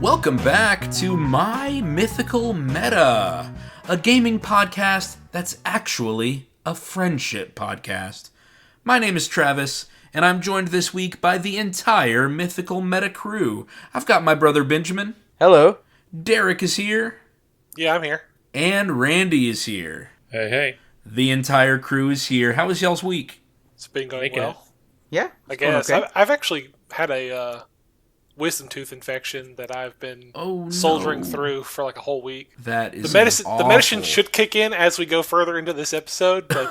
Welcome back to My Mythical Meta, a gaming podcast that's actually a friendship podcast. My name is Travis, and I'm joined this week by the entire Mythical Meta crew. I've got my brother Benjamin. Hello. Derek is here. Yeah, I'm here. And Randy is here. Hey. The entire crew is here. How was y'all's week? It's been going well. Yeah, I guess. okay. I've actually had a wisdom tooth infection that I've been soldiering through for like a whole week. That is the medicine should kick in as we go further into this episode, but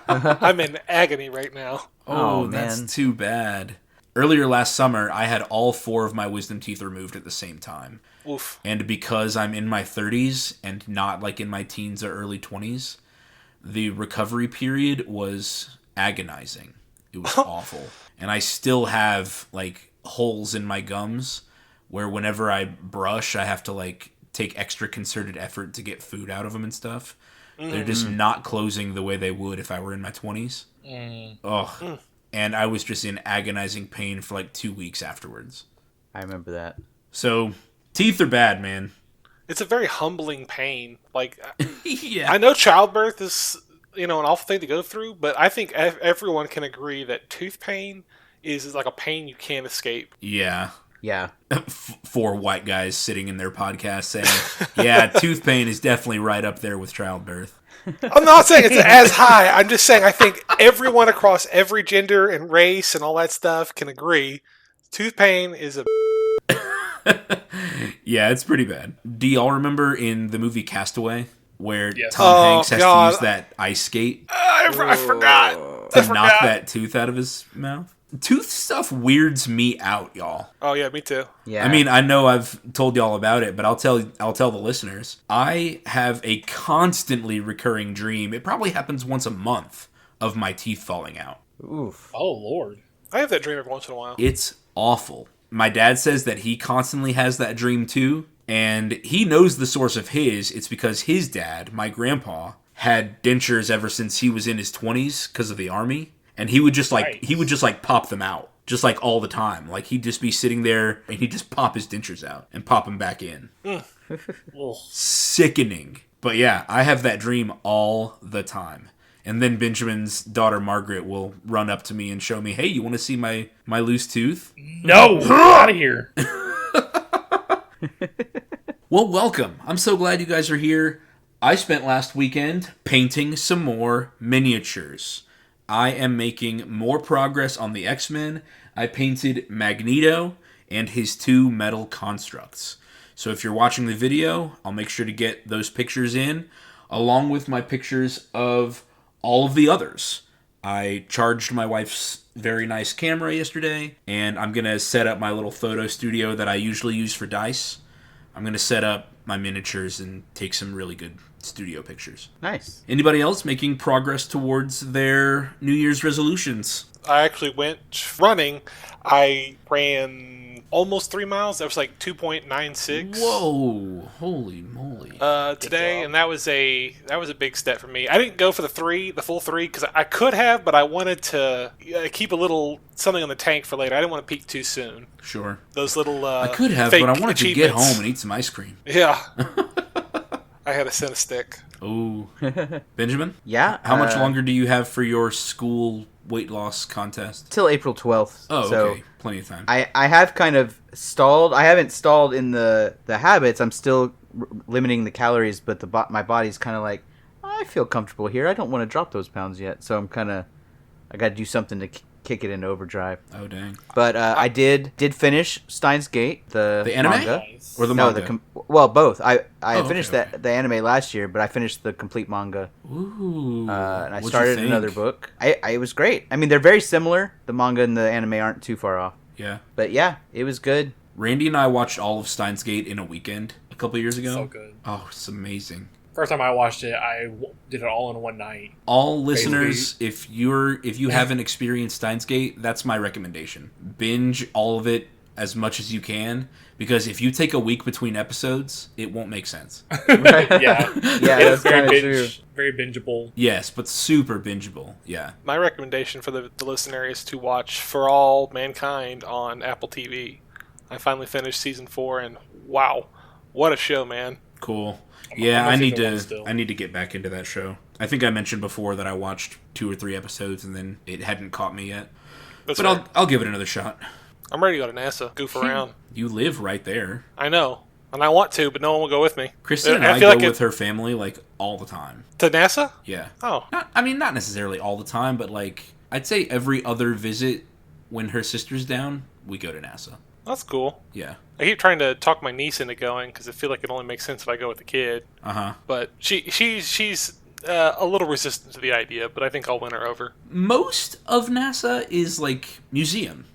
I'm in agony right now. Oh, that's too bad. Earlier last summer, I had all 4 of my wisdom teeth removed at the same time. Oof. And because I'm in my 30s and not like in my teens or early 20s, the recovery period was agonizing. It was awful. And I still have like holes in my gums where whenever I brush, I have to like take extra concerted effort to get food out of them and stuff. They're just not closing the way they would if I were in my 20s. And I was just in agonizing pain for like 2 weeks afterwards. I remember that. So, teeth are bad, man. It's a very humbling pain. Like, Yeah. I know childbirth is, an awful thing to go through, but I think everyone can agree that tooth pain is like a pain you can't escape. Yeah. Yeah. 4 white guys sitting in their podcast saying, yeah, tooth pain is definitely right up there with childbirth. I'm not saying it's as high. I'm just saying I think everyone across every gender and race and all that stuff can agree tooth pain is a... Yeah, it's pretty bad. Do y'all remember in the movie Castaway where Yes. Tom Hanks has to use that ice skate I forgot. to knock that tooth out of his mouth? Tooth stuff weirds me out, y'all. Oh yeah, me too. Yeah. I mean, I know I've told y'all about it, but I'll tell the listeners. I have a constantly recurring dream. It probably happens once a month of my teeth falling out. Oof. Oh, Lord. I have that dream every once in a while. It's awful. My dad says that he constantly has that dream too, and he knows the source of his. It's because his dad, my grandpa, had dentures ever since he was in his 20s because of the army. And he would just pop them out, just like all the time. Like he'd just be sitting there and he'd just pop his dentures out and pop them back in. Sickening. But yeah, I have that dream all the time. And then Benjamin's daughter Margaret will run up to me and show me, hey, you want to see my loose tooth? No! Out of here! Well, welcome. I'm so glad you guys are here. I spent last weekend painting some more miniatures. I am making more progress on the X-Men. I painted Magneto and his 2 metal constructs. So if you're watching the video, I'll make sure to get those pictures in, along with my pictures of all of the others. I charged my wife's very nice camera yesterday, and I'm going to set up my little photo studio that I usually use for dice. I'm going to set up my miniatures and take some really good studio pictures. Nice. Anybody else making progress towards their New Year's resolutions? I actually went running. I ran almost 3 miles. That was like 2.96. Whoa! Holy moly! Today, and that was a big step for me. I didn't go for the full 3, because I could have, but I wanted to keep a little something on the tank for later. I didn't want to peak too soon. Sure. Those little I could have, but I wanted to get home and eat some ice cream. Yeah. I had a center stick. Oh, Benjamin? Yeah. How much longer do you have for your school weight loss contest? Till April 12th. Oh, so okay. Plenty of time. I have kind of stalled. I haven't stalled in the habits. I'm still limiting the calories, but my body's kind of like, I feel comfortable here. I don't want to drop those pounds yet. So I got to do something to kick it into overdrive. Oh, dang. But I did finish Steins Gate, the anime? manga. Or the No, manga? well, both. I finished okay. the anime last year, but I finished the complete manga. Ooh. And I What'd you started think? another book. It was great. I mean, they're very similar. The manga and the anime aren't too far off. Yeah. But yeah, it was good. Randy and I watched all of Steins Gate in a weekend a couple years ago. So good. Oh, it's amazing. First time I watched it, I did it all in one night. All listeners, if you haven't experienced Steins Gate, that's my recommendation. Binge all of it as much as you can, because if you take a week between episodes, it won't make sense. Right. Yeah. Yeah, It's that's kind of true. very bingeable. Yes, but super bingeable. Yeah. My recommendation for the listener is to watch For All Mankind on Apple TV. I finally finished season 4, and wow, what a show, man! Cool. I'm Yeah, on I need season 1 to. still. I need to get back into that show. I think I mentioned before that I watched 2 or 3 episodes and then it hadn't caught me yet. That's But fair. I'll give it another shot. I'm ready to go to NASA, goof around. You live right there. I know, and I want to, but no one will go with me. Kristen and I I feel go like with her family like all the time. To NASA? Yeah. Oh, Not necessarily all the time, but like I'd say every other visit when her sister's down, we go to NASA. that's cool. Yeah. I keep trying to talk my niece into going because I feel like it only makes sense if I go with the kid. Uh-huh. But she's a little resistant to the idea, but I think I'll win her over. Most of NASA is like museum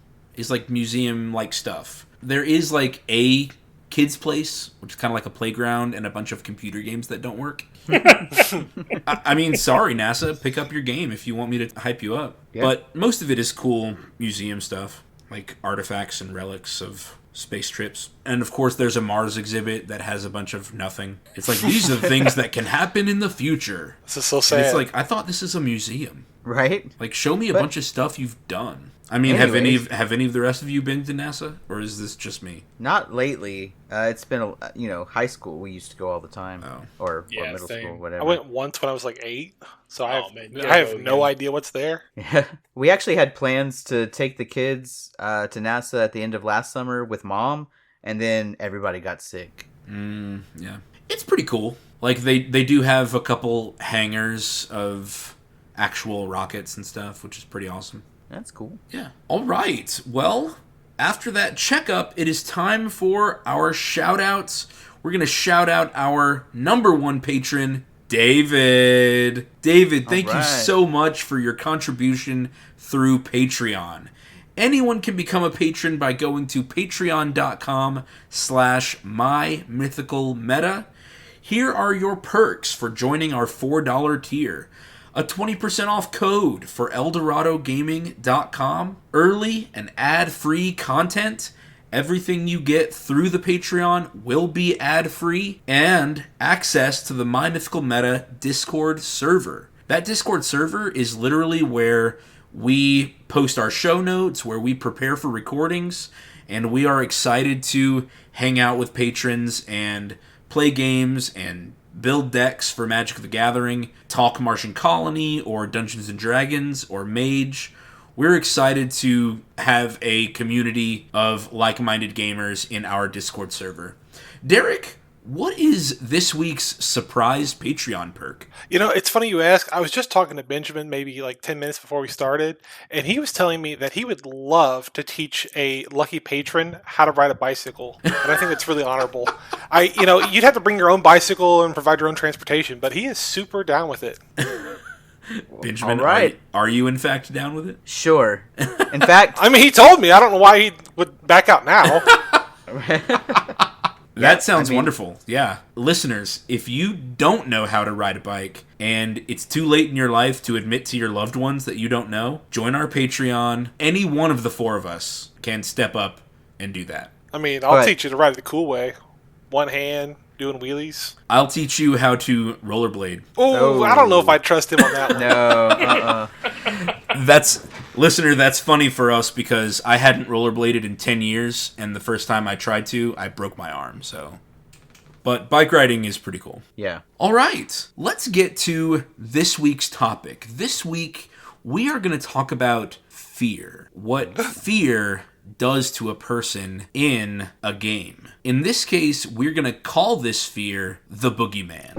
like stuff. There is like a kids place, which is kind of like a playground and a bunch of computer games that don't work. I mean, sorry NASA, pick up your game if you want me to hype you up. Yeah. But most of it is cool museum stuff, like artifacts and relics of space trips. And of course there's a Mars exhibit that has a bunch of nothing. It's like, these are things that can happen in the future. This is so And sad. it's like, I thought this is a museum. Right? Like, show me a But- bunch of stuff you've done. I mean, Anyways. have any of the rest of you been to NASA, or is this just me? Not lately. It's been, high school. We used to go all the time. Oh. Or Yeah, middle same. school, whatever. I went once when I was like 8, so I Oh, have, man, you I gotta have go no again. idea what's there. Yeah. We actually had plans to take the kids to NASA at the end of last summer with Mom, and then everybody got sick. Yeah. It's pretty cool. Like, they do have a couple hangars of actual rockets and stuff, which is pretty awesome. That's cool. Yeah. All right. Well, after that checkup, it is time for our shout-outs. We're going to shout out our number 1 patron, David. David, thank you right. so much for your contribution through Patreon. Anyone can become a patron by going to patreon.com/mymythicalmeta. Here are your perks for joining our $4 tier. A 20% off code for ElDoradoGaming.com. Early and ad-free content. Everything you get through the Patreon will be ad-free. And access to the My Mythical Meta Discord server. That Discord server is literally where we post our show notes, where we prepare for recordings, and we are excited to hang out with patrons and play games and build decks for Magic the Gathering, talk Martian Colony or Dungeons & Dragons or Mage. We're excited to have a community of like-minded gamers in our Discord server. Derek, what is this week's surprise Patreon perk? You know, it's funny you ask. I was just talking to Benjamin maybe like 10 minutes before we started, and he was telling me that he would love to teach a lucky patron how to ride a bicycle. And I think that's really honorable. You'd have to bring your own bicycle and provide your own transportation, but he is super down with it. Benjamin, all right. are you in fact down with it? Sure. In fact, I mean, he told me. I don't know why he would back out now. That sounds I mean- wonderful. Yeah. Listeners, if you don't know how to ride a bike and it's too late in your life to admit to your loved ones that you don't know, join our Patreon. Any one of the 4 of us can step up and do that. I mean, I'll Right. teach you to ride it the cool way. One hand, doing wheelies. I'll teach you how to rollerblade. Oh, I don't know if I trust him on that one. no. Listener, that's funny for us because I hadn't rollerbladed in 10 years, and the first time I tried to, I broke my arm, so. But bike riding is pretty cool. Yeah. All right, let's get to this week's topic. This week, we are going to talk about fear. What fear does to a person in a game. In this case, we're going to call this fear the Boogeyman.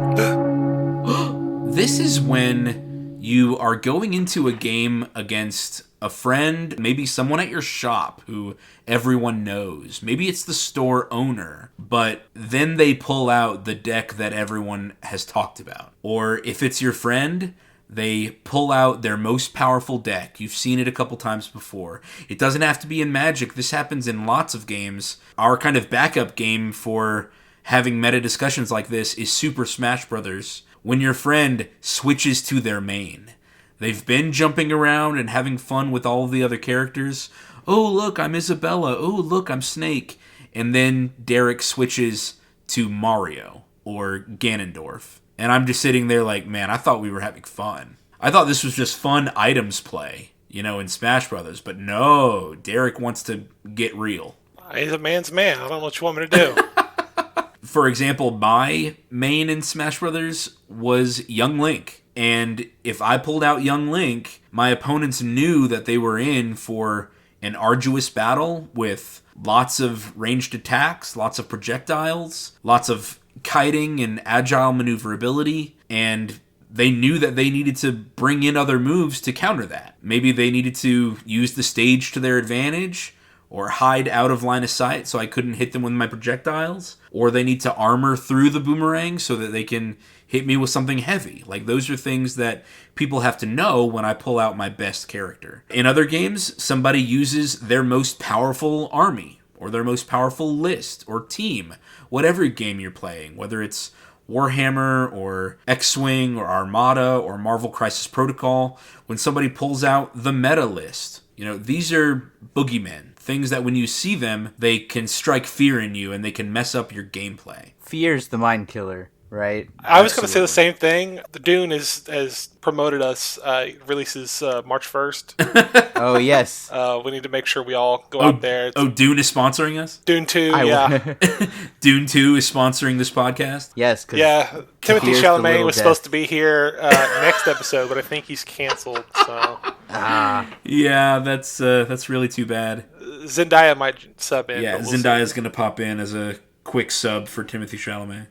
This is when you are going into a game against a friend, maybe someone at your shop who everyone knows. Maybe it's the store owner, but then they pull out the deck that everyone has talked about. Or if it's your friend, they pull out their most powerful deck. You've seen it a couple times before. It doesn't have to be in Magic. This happens in lots of games. Our kind of backup game for having meta discussions like this is Super Smash Bros. When your friend switches to their main. They've been jumping around and having fun with all of the other characters. oh, look, I'm Isabella. Oh, look, I'm Snake. And then Derek switches to Mario or Ganondorf. And I'm just sitting there like, man, I thought we were having fun. I thought this was just fun items play, in Smash Brothers. But no, Derek wants to get real. He's a man's man. I don't know what you want me to do. For example, my main in Smash Brothers was Young Link. And if I pulled out Young Link, my opponents knew that they were in for an arduous battle with lots of ranged attacks, lots of projectiles, lots of kiting and agile maneuverability, and they knew that they needed to bring in other moves to counter that. Maybe they needed to use the stage to their advantage, or hide out of line of sight so I couldn't hit them with my projectiles, or they need to armor through the boomerang so that they can hit me with something heavy. Like, those are things that people have to know when I pull out my best character. In other games, somebody uses their most powerful army, or their most powerful list, or team, whatever game you're playing, whether it's Warhammer, or X-Wing, or Armada, or Marvel Crisis Protocol. When somebody pulls out the meta list, these are boogeymen. Things that when you see them, they can strike fear in you and they can mess up your gameplay. Fear's the mind killer, right? I was going to say the same thing. The Dune has promoted us. Releases March 1st. Oh, yes. We need to make sure we all go out there. Dune is sponsoring us? Dune 2, yeah. Dune 2 is sponsoring this podcast? Yes. Yeah, Timothy Chalamet was supposed to be here next episode, but I think he's canceled. So. Yeah, that's really too bad. Zendaya might sub in. Yeah, we'll Zendaya's going to pop in as a quick sub for Timothy Chalamet.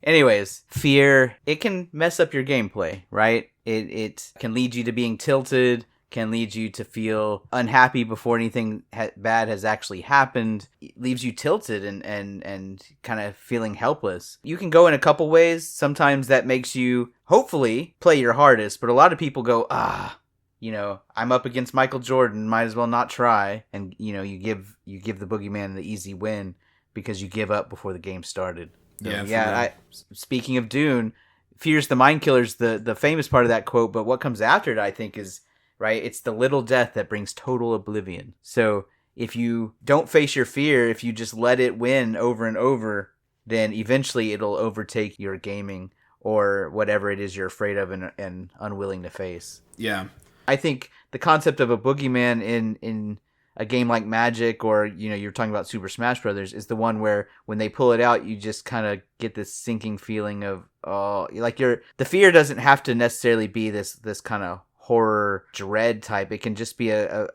Anyways, fear, it can mess up your gameplay, right? It can lead you to being tilted, can lead you to feel unhappy before anything bad has actually happened. It leaves you tilted and kind of feeling helpless. You can go in a couple ways. Sometimes that makes you, hopefully, play your hardest, but a lot of people go, I'm up against Michael Jordan, might as well not try. And, you give the boogeyman the easy win because you give up before the game started. So, speaking of Dune, fear's the mind killer's the famous part of that quote, but what comes after it, I think, is, right, it's the little death that brings total oblivion. So if you don't face your fear, if you just let it win over and over, then eventually it'll overtake your gaming or whatever it is you're afraid of and unwilling to face. Yeah. I think the concept of a boogeyman in a game like Magic, or you're talking about Super Smash Brothers, is the one where when they pull it out, you just kind of get this sinking feeling of the fear doesn't have to necessarily be this kind of horror dread type. It can just be a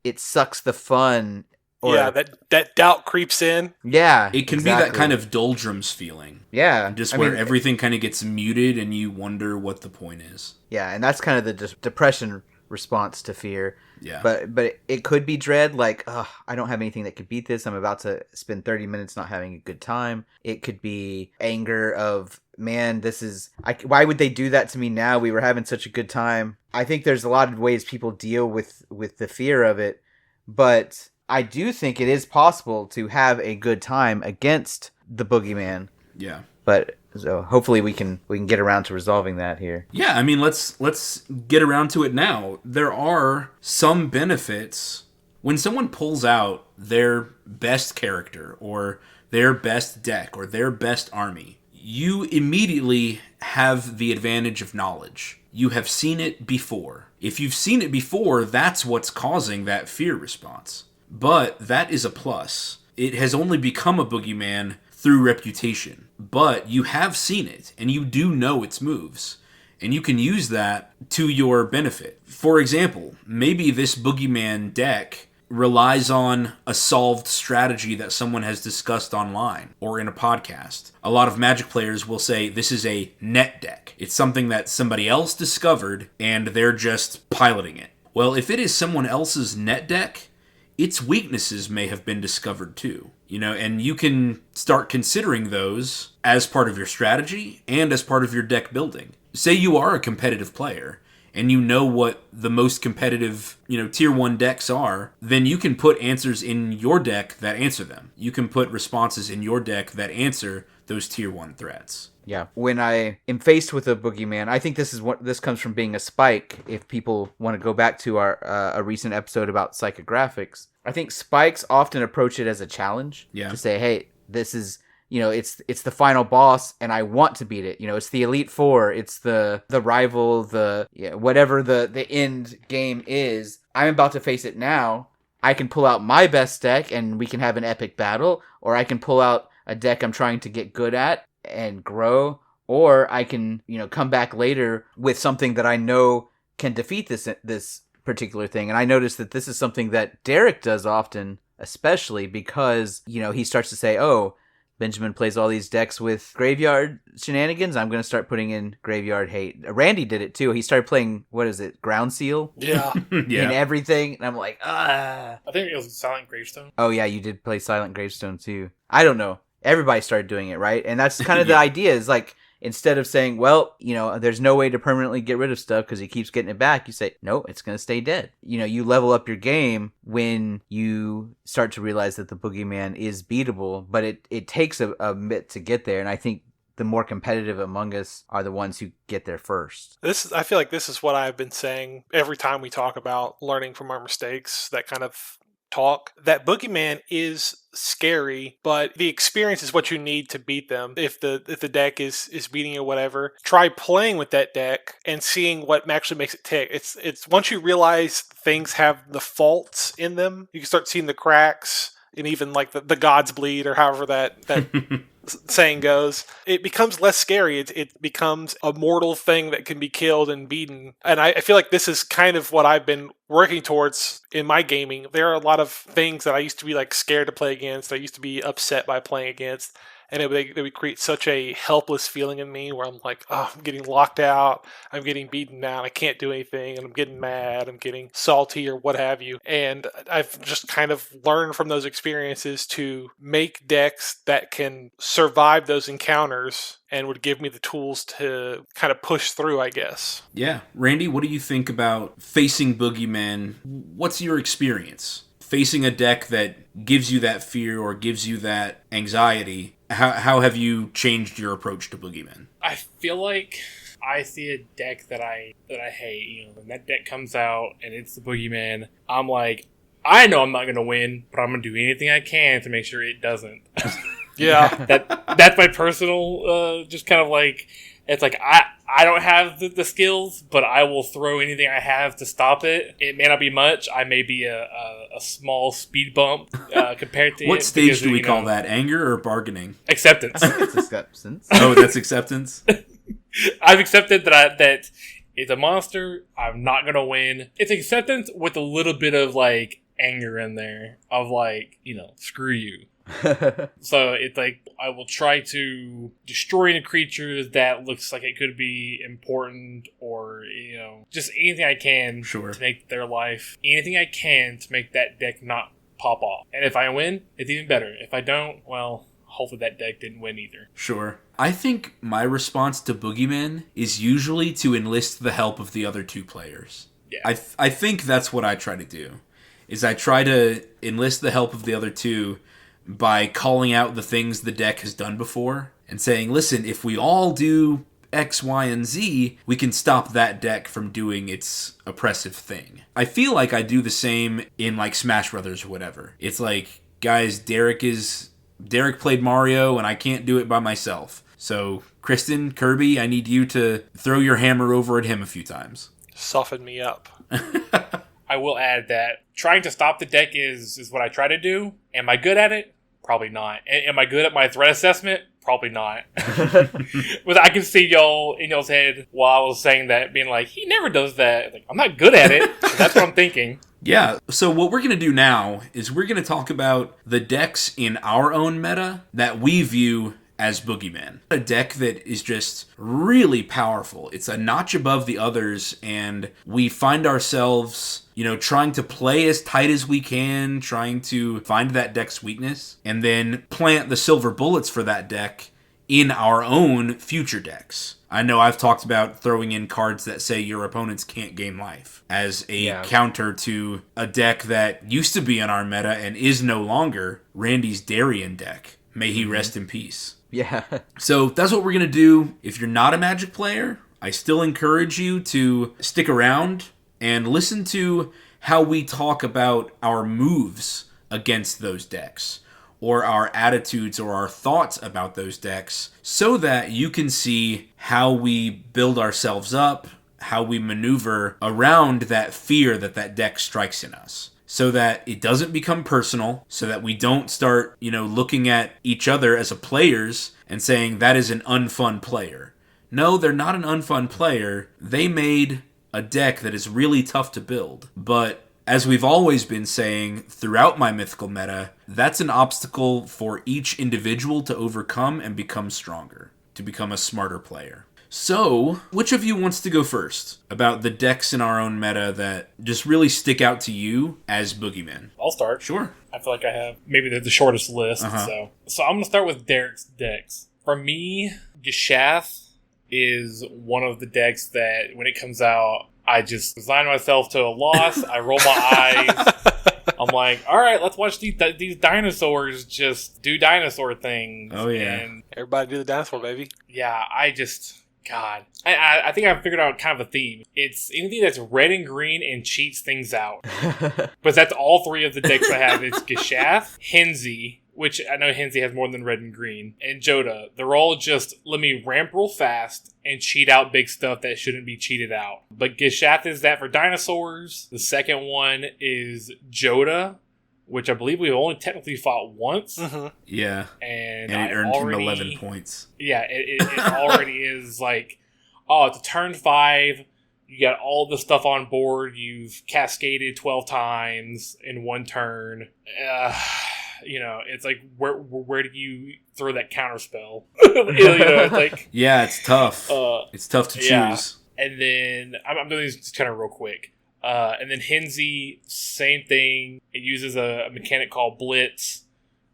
it sucks the fun. That doubt creeps in. Yeah, it can be that kind of doldrums feeling. Yeah, just where everything kind of gets muted and you wonder what the point is. Yeah, and that's kind of the depression response to fear. Yeah, but it could be dread, like, I don't have anything that could beat this. I'm about to spend 30 minutes not having a good time. It could be anger of, man, why would they do that to me now? We were having such a good time. I think there's a lot of ways people deal with the fear of it, but I do think it is possible to have a good time against the boogeyman. Yeah. But so hopefully we can get around to resolving that here. Yeah, I mean, let's get around to it now. There are some benefits when someone pulls out their best character or their best deck or their best army. You immediately have the advantage of knowledge. You have seen it before. If you've seen it before, that's what's causing that fear response. But that is a plus. It has only become a boogeyman through reputation. But you have seen it, and you do know its moves. And you can use that to your benefit. For example, maybe this boogeyman deck relies on a solved strategy that someone has discussed online or in a podcast. A lot of Magic players will say this is a net deck. It's something that somebody else discovered, and they're just piloting it. Well, if it is someone else's net deck, its weaknesses may have been discovered too, and you can start considering those as part of your strategy and as part of your deck building. Say you are a competitive player and you know what the most competitive, tier 1 decks are, then you can put answers in your deck that answer them. You can put responses in your deck that answer those tier 1 threats. Yeah. When I am faced with a boogeyman, I think this comes from being a spike. If people want to go back to our a recent episode about psychographics, I think spikes often approach it as a challenge. Yeah. To say, hey, this is, it's the final boss, and I want to beat it. It's the Elite Four. It's the rival. Whatever the end game is. I'm about to face it now. I can pull out my best deck, and we can have an epic battle, or I can pull out a deck I'm trying to get good at and grow, or I can, come back later with something that I know can defeat this particular thing. And I noticed that this is something that Derek does often, especially because, he starts to say, oh, Benjamin plays all these decks with graveyard shenanigans. I'm going to start putting in graveyard hate. Randy did it too. He started playing, Ground Seal? Yeah. In everything. And I'm like, ah. I think it was Silent Gravestone. Oh yeah, you did play Silent Gravestone too. I don't know. Everybody started doing it, right? And that's kind of the idea, is like, instead of saying, well, there's no way to permanently get rid of stuff because he keeps getting it back, you say, no, it's going to stay dead. You level up your game when you start to realize that the boogeyman is beatable, but it takes a bit to get there. And I think the more competitive among us are the ones who get there first. I feel like this is what I've been saying every time we talk about learning from our mistakes, that kind of talk. That boogeyman is scary, but the experience is what you need to beat them. If the deck is beating you or whatever, try playing with that deck and seeing what actually makes it tick. It's once you realize things have the faults in them, you can start seeing the cracks, and even like the gods bleed, or however that saying goes, it becomes less scary. It becomes a mortal thing that can be killed and beaten. And I feel like this is kind of what I've been working towards in my gaming. There are a lot of things that I used to be like scared to play against. I used to be upset by playing against. And it would create such a helpless feeling in me where I'm like, oh, I'm getting locked out. I'm getting beaten down. I can't do anything. And I'm getting mad. I'm getting salty or what have you. And I've just kind of learned from those experiences to make decks that can survive those encounters and would give me the tools to kind of push through, I guess. Yeah. Randy, what do you think about facing Boogeyman? What's your experience? Facing a deck that gives you that fear or gives you that anxiety, how have you changed your approach to Boogeyman? I feel like I see a deck that I hate. When that deck comes out and it's the Boogeyman, I'm like, I know I'm not going to win, but I'm going to do anything I can to make sure it doesn't. Yeah. That's my personal, just kind of like, it's like, I don't have the skills, but I will throw anything I have to stop it. It may not be much. I may be a small speed bump compared to What it. stage because, do we call that? Anger or bargaining? Acceptance. It's acceptance. Oh, that's acceptance? I've accepted that it's a monster. I'm not going to win. It's acceptance with a little bit of like anger in there of like, screw you. So it's like I will try to destroy any creatures that looks like it could be important, or just anything I can to make their life, anything I can to make that deck not pop off. And if I win, it's even better. If I don't, well, hopefully that deck didn't win either. Sure. I think my response to Boogeyman is usually to enlist the help of the other two players. Yeah. I think that's what I try to do. Is I try to enlist the help of the other two by calling out the things the deck has done before and saying, listen, if we all do X, Y, and Z, we can stop that deck from doing its oppressive thing. I feel like I do the same in like Smash Brothers or whatever. It's like, guys, Derek played Mario and I can't do it by myself. So, Kristen, Kirby, I need you to throw your hammer over at him a few times. Soften me up. I will add that trying to stop the deck is what I try to do. Am I good at it? Probably not. Am I good at my threat assessment? Probably not. But I can see y'all in y'all's head while I was saying that, being like, he never does that. Like, I'm not good at it. So that's what I'm thinking. Yeah, so what we're going to do now is we're going to talk about the decks in our own meta that we view as Boogeyman. A deck that is just really powerful. It's a notch above the others, and we find ourselves, trying to play as tight as we can, trying to find that deck's weakness, and then plant the silver bullets for that deck in our own future decks. I know I've talked about throwing in cards that say your opponents can't gain life as a counter to a deck that used to be in our meta and is no longer, Randy's Darien deck. May he rest in peace. Yeah. So that's what we're going to do. If you're not a Magic player, I still encourage you to stick around and listen to how we talk about our moves against those decks, or our attitudes or our thoughts about those decks, so that you can see how we build ourselves up, how we maneuver around that fear that that deck strikes in us, so that it doesn't become personal, so that we don't start, looking at each other as a players and saying that is an unfun player. No, they're not an unfun player. They made a deck that is really tough to build. But as we've always been saying throughout my Mythical meta, that's an obstacle for each individual to overcome and become stronger, to become a smarter player. So, which of you wants to go first about the decks in our own meta that just really stick out to you as Boogeyman? I'll start. Sure. I feel like I have maybe the shortest list. So I'm going to start with Derek's decks. For me, Gishath is one of the decks that when it comes out, I just resign myself to a loss. I roll my eyes. I'm like, all right, let's watch these dinosaurs just do dinosaur things. Oh, yeah. And Everybody do the dinosaur, baby. yeah, God. I think I've figured out kind of a theme. It's anything that's red and green and cheats things out. But that's all three of the decks I have. It's Gishath, Henzi, which I know Henzi has more than red and green, and Joda. They're all just, let me ramp real fast and cheat out big stuff that shouldn't be cheated out. But Gishath is that for dinosaurs. The second one is Joda, which I believe we've only technically fought once. Mm-hmm. Yeah. And it earned him 11 points. Yeah, it already is like, oh, it's a turn 5. You got all the stuff on board. You've cascaded 12 times in one turn. It's like, where do you throw that counter spell? It's like, yeah, it's tough. It's tough to choose. Yeah. And then I'm doing these just kind of real quick. And then Henzi, same thing. It uses a mechanic called Blitz,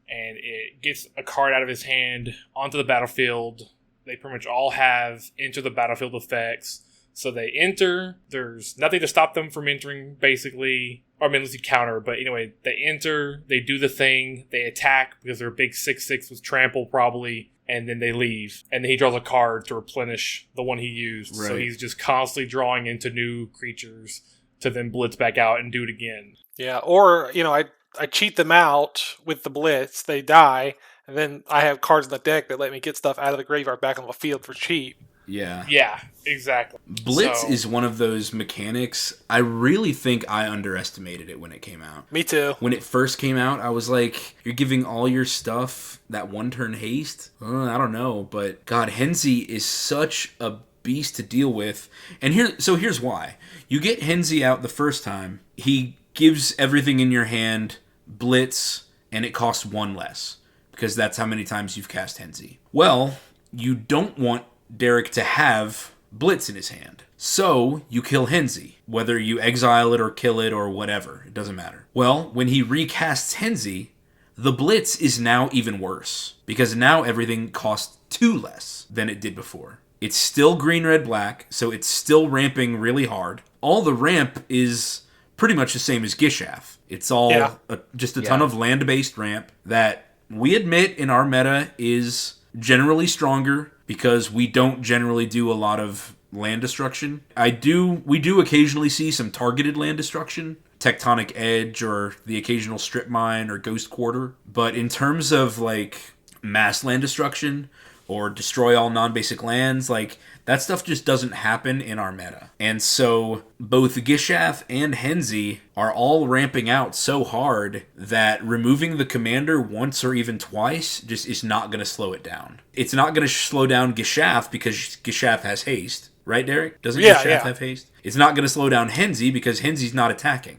and it gets a card out of his hand onto the battlefield. They pretty much all have enter the battlefield effects. So they enter. There's nothing to stop them from entering, basically. Or, unless you counter. But anyway, they enter. They do the thing. They attack because they're a big 6/6 with trample, probably. And then they leave. And then he draws a card to replenish the one he used. Right. So he's just constantly drawing into new creatures to then blitz back out and do it again. Yeah, or, I cheat them out with the blitz. They die. And then I have cards in the deck that let me get stuff out of the graveyard back on the field for cheap. Yeah. Yeah, exactly. Blitz is one of those mechanics. I really think I underestimated it when it came out. Me too. When it first came out, I was like, you're giving all your stuff that one turn haste? I don't know, but God, Henzi is such a beast to deal with. And here's why. You get Henzi out the first time, he gives everything in your hand Blitz, and it costs 1 less, because that's how many times you've cast Henzi. Well, you don't want Derek to have Blitz in his hand. So, you kill Henzi. Whether you exile it or kill it or whatever, it doesn't matter. Well, when he recasts Henzi, the Blitz is now even worse, because now everything costs 2 less than it did before. It's still green, red, black, so it's still ramping really hard. All the ramp is pretty much the same as Gishath. It's all just a ton of land-based ramp that we admit in our meta is generally stronger, because we don't generally do a lot of land destruction. We do occasionally see some targeted land destruction, Tectonic Edge or the occasional Strip Mine or Ghost Quarter. But in terms of like mass land destruction or destroy all non-basic lands, like that stuff just doesn't happen in our meta. And so both Gishath and Henzi are all ramping out so hard that removing the commander once or even twice just is not going to slow it down. It's not going to slow down Gishath because Gishath has haste. Right, Derek? Doesn't Gishath have haste? It's not going to slow down Henzi because Henzi's not attacking.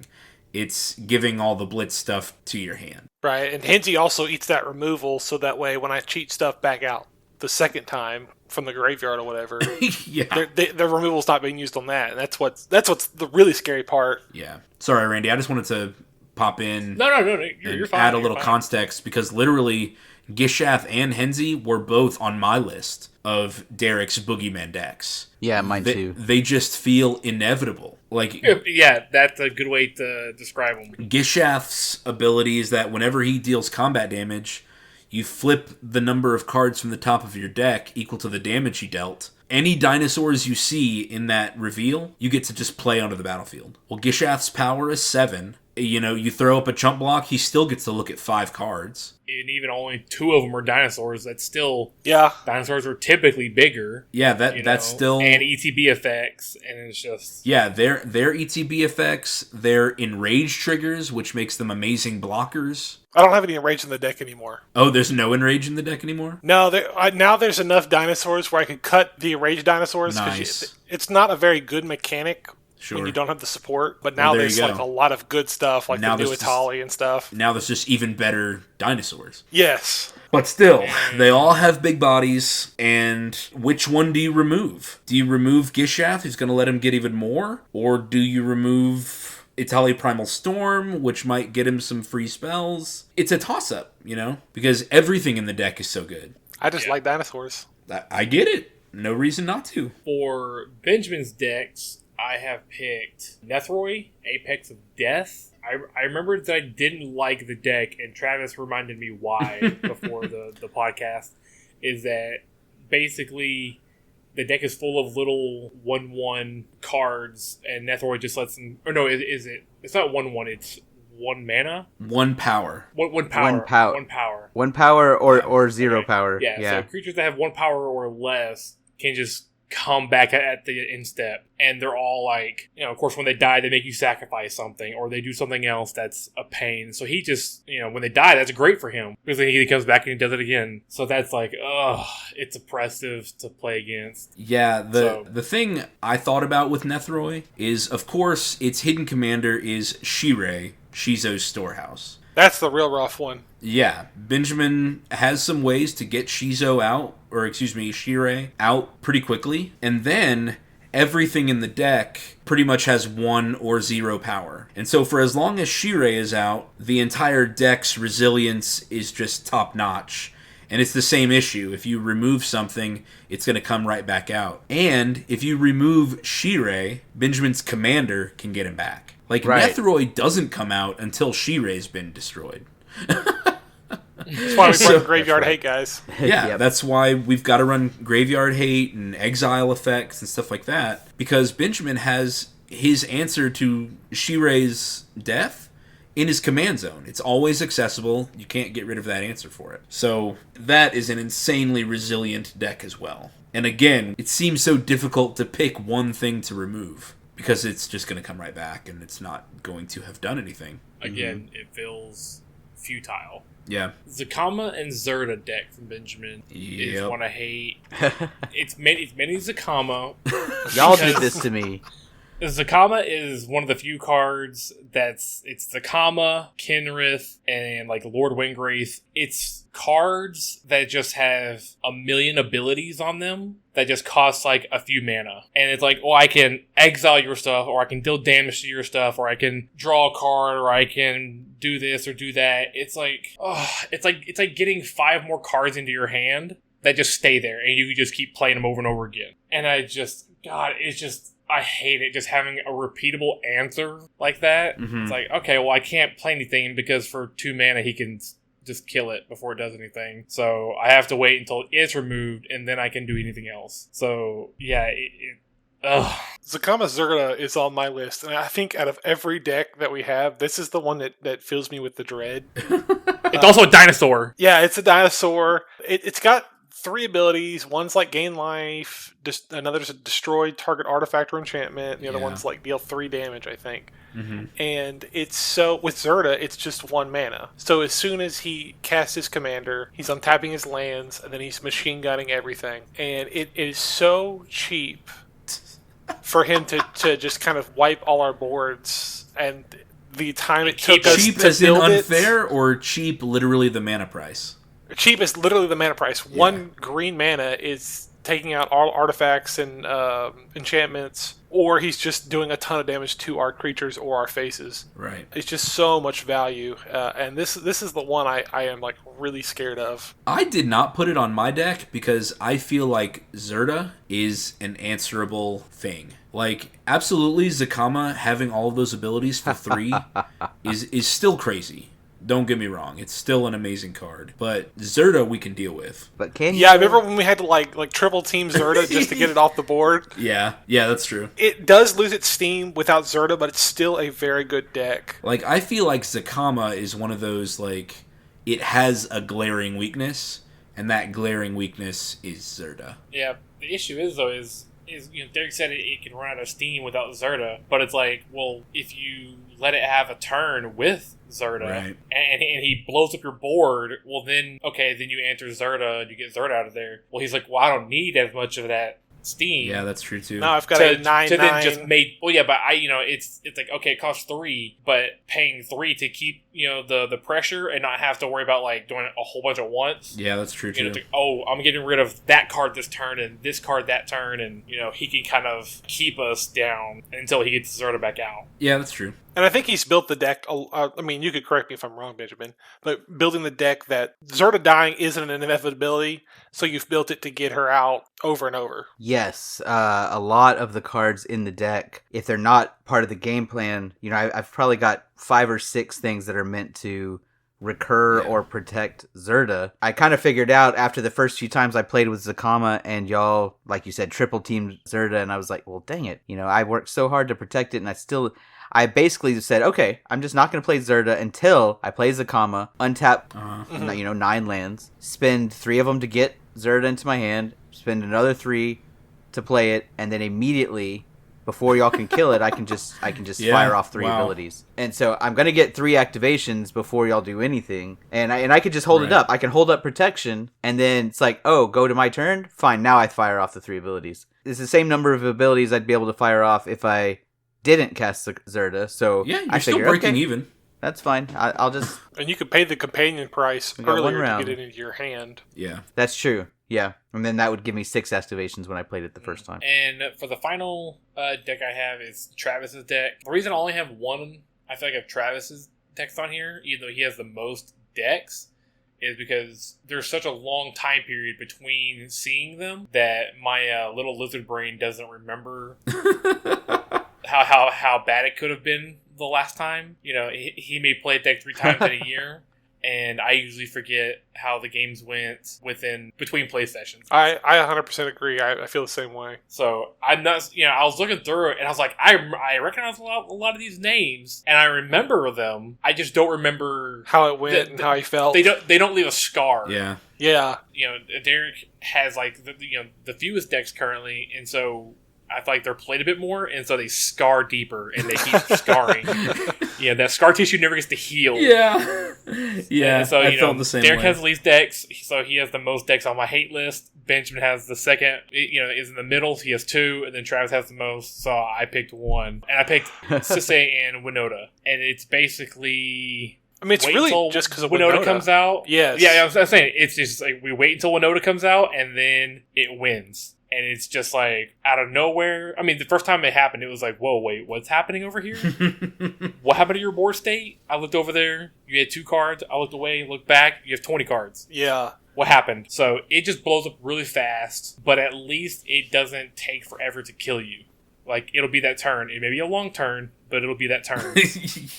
It's giving all the blitz stuff to your hand. Right, and Henzi also eats that removal, so that way when I cheat stuff back out the second time from the graveyard or whatever, the removal's not being used on that. And that's what's the really scary part. Yeah. Sorry, Randy. I just wanted to pop in. No. You're fine. Add a little context, because literally Gishath and Henzi were both on my list of Derek's Boogeyman decks. Yeah, mine too. They just feel inevitable. Like, yeah, that's a good way to describe them. Gishath's ability is that whenever he deals combat damage, you flip the number of cards from the top of your deck equal to the damage he dealt. Any dinosaurs you see in that reveal, you get to just play onto the battlefield. Well, Gishath's power is 7. You know, you throw up a chump block, he still gets to look at 5 cards. And even only 2 of them are dinosaurs. That's still... Yeah. Dinosaurs are typically bigger. Yeah, that's still... And ETB effects, and it's just... Yeah, their ETB effects, their enrage triggers, which makes them amazing blockers. I don't have any enrage in the deck anymore. Oh, there's no enrage in the deck anymore? No, now there's enough dinosaurs where I could cut the enraged dinosaurs. Nice. It's not a very good mechanic Sure. when you don't have the support, but now there's like a lot of good stuff, like now the new Itali and stuff. Now there's just even better dinosaurs. Yes. But still, they all have big bodies, and which one do you remove? Do you remove Gishath, who's going to let him get even more? Or do you remove Itali Primal Storm, which might get him some free spells? It's a toss-up, you know? Because everything in the deck is so good. I just like dinosaurs. I get it. No reason not to. For Benjamin's decks, I have picked Nethroi, Apex of Death. I remember that I didn't like the deck, and Travis reminded me why before the podcast, is that basically the deck is full of little 1/1 cards, and Nethroi just lets them... Or no, is it? It's not 1/1, it's 1 mana? 1 power. One power. 1 power. 1 power. 1 power or 0 power. Yeah, so creatures that have 1 power or less can just come back at the instep, and they're all like, you know, of course when they die they make you sacrifice something, or they do something else that's a pain. So he just, you know, when they die, that's great for him, because then he comes back and he does it again. So that's like, it's oppressive to play against. Yeah, the thing I thought about with Nethroi is, of course, its hidden commander is Shirei, Shizo's storehouse. That's the real rough one. Yeah, Benjamin has some ways to get Shirei out pretty quickly, and then everything in the deck pretty much has 1 or 0 power. And so for as long as Shirei is out, the entire deck's resilience is just top-notch. And it's the same issue. If you remove something, it's going to come right back out. And if you remove Shirei, Benjamin's commander can get him back. Like, right. Nethroi doesn't come out until Shirei's been destroyed. That's why we run Graveyard Hate, guys. Yeah, yep. That's why we've got to run Graveyard Hate and Exile effects and stuff like that. Because Benjamin has his answer to Shirei's death in his command zone. It's always accessible. You can't get rid of that answer for it. So that is an insanely resilient deck as well. And again, it seems so difficult to pick one thing to remove, because it's just going to come right back, and it's not going to have done anything. Again, It feels futile. Yeah. Zakama and Zerda deck from Benjamin is one I hate. It's many Zakama. Y'all did this to me. Zakama is one of the few cards it's Zakama, Kenrith, and like Lord Wingwraith. It's cards that just have a million abilities on them that just cost like a few mana. And it's like, I can exile your stuff, or I can deal damage to your stuff, or I can draw a card, or I can do this or do that. It's like, it's like getting 5 more cards into your hand that just stay there, and you just keep playing them over and over again. And I hate it, just having a repeatable answer like that. Mm-hmm. It's like, okay, well, I can't play anything because for 2 mana he can just kill it before it does anything. So I have to wait until it's removed, and then I can do anything else. So, yeah, Zakama Zerda is on my list, and I think out of every deck that we have, this is the one that fills me with the dread. It's also a dinosaur. Yeah, it's a dinosaur. It's got 3 abilities. One's like gain life, another's a destroy target artifact or enchantment. The other one's like deal 3 damage, I think. Mm-hmm. And it's so, with Zerda, it's just 1 mana. So as soon as he casts his commander, he's untapping his lands, and then he's machine gunning everything. And it is so cheap for him to just kind of wipe all our boards, and the time it took us cheap to as in build unfair, or cheap literally the mana price? Cheap is literally the mana price. 1 green mana is taking out all artifacts and enchantments, or he's just doing a ton of damage to our creatures or our faces. Right. It's just so much value, and this is the one I am like really scared of. I did not put it on my deck because I feel like Zerda is an answerable thing. Like, absolutely, Zakama having all of those abilities for 3 is still crazy. Don't get me wrong, it's still an amazing card. But Zerda we can deal with. But can you? Yeah, I remember when we had to like triple team Zerda just to get it off the board. Yeah, that's true. It does lose its steam without Zerda, but it's still a very good deck. Like, I feel like Zakama is one of those, like, it has a glaring weakness, and that glaring weakness is Zerda. Yeah, the issue is though is Derek said it can run out of steam without Zerda, but it's like, well, if you let it have a turn with Zerda, Right. and he blows up your board, well then you enter Zerda and you get Zerda out of there. Well, he's like, well, I don't need as much of that steam. Yeah, that's true too. Now I've got a 9/9. To then just make. Well, yeah, but it's like, okay, it costs 3, but paying 3 to keep the pressure and not have to worry about like doing a whole bunch at once. Yeah, that's true too. It's like, oh, I'm getting rid of that card this turn and this card that turn, and he can kind of keep us down until he gets Zerda back out. Yeah, that's true. And I think he's built the deck. I mean, you could correct me if I'm wrong, Benjamin, but building the deck that Zerda dying isn't an inevitability, so you've built it to get her out over and over. Yes, a lot of the cards in the deck, if they're not part of the game plan, I've probably got 5 or 6 things that are meant to recur or protect Zerda. I kind of figured out after the first few times I played with Zakama and y'all, like you said, triple teamed Zerda, and I was like, well, dang it. I worked so hard to protect it, and I basically said, okay, I'm just not going to play Zerda until I play Zakama, untap, 9 lands, spend 3 of them to get Zerda into my hand, spend another 3 to play it, and then immediately, before y'all can kill it, I can just fire off 3 abilities. And so I'm going to get 3 activations before y'all do anything, and I could just hold it up. I can hold up protection, and then it's like, oh, go to my turn? Fine, now I fire off the 3 abilities. It's the same number of abilities I'd be able to fire off if I didn't cast Zerda, so yeah, you're I still figure, breaking okay, even. That's fine. I'll just... And you could pay the companion price got one earlier to round. get it into your hand. Yeah. That's true, yeah. And then that would give me 6 activations when I played it the first time. And for the final deck I have is Travis's deck. The reason I only have one, I feel like, of Travis's decks on here, even though he has the most decks, is because there's such a long time period between seeing them that my little lizard brain doesn't remember how bad it could have been the last time. He may play a deck 3 times in a year, and I usually forget how the games went between play sessions. I 100% agree. I feel the same way. So I'm not, I was looking through it and I was like, I recognize a lot of these names and I remember them. I just don't remember how it went and how he felt. They don't leave a scar. Yeah. Yeah. Derek has like the fewest decks currently, and so I feel like they're played a bit more, and so they scar deeper, and they keep scarring. That scar tissue never gets to heal. Yeah. Yeah, and so, I felt the same Derek way. has the least decks, so he has the most decks on my hate list. Benjamin has the second, is in the middle, so he has 2, and then Travis has the most, so I picked 1. And I picked Sisei and Winota. And it's basically... I mean, it's really just because of Winota comes out. Yes. Yeah, I'm saying, it's just like we wait until Winota comes out, and then it wins. And it's just like out of nowhere. I mean, the first time it happened, it was like, whoa, wait, what's happening over here? What happened to your board state? I looked over there. You had 2 cards. I looked away, looked back. You have 20 cards. Yeah. What happened? So it just blows up really fast, but at least it doesn't take forever to kill you. Like, it'll be that turn. It may be a long turn, but it'll be that turn.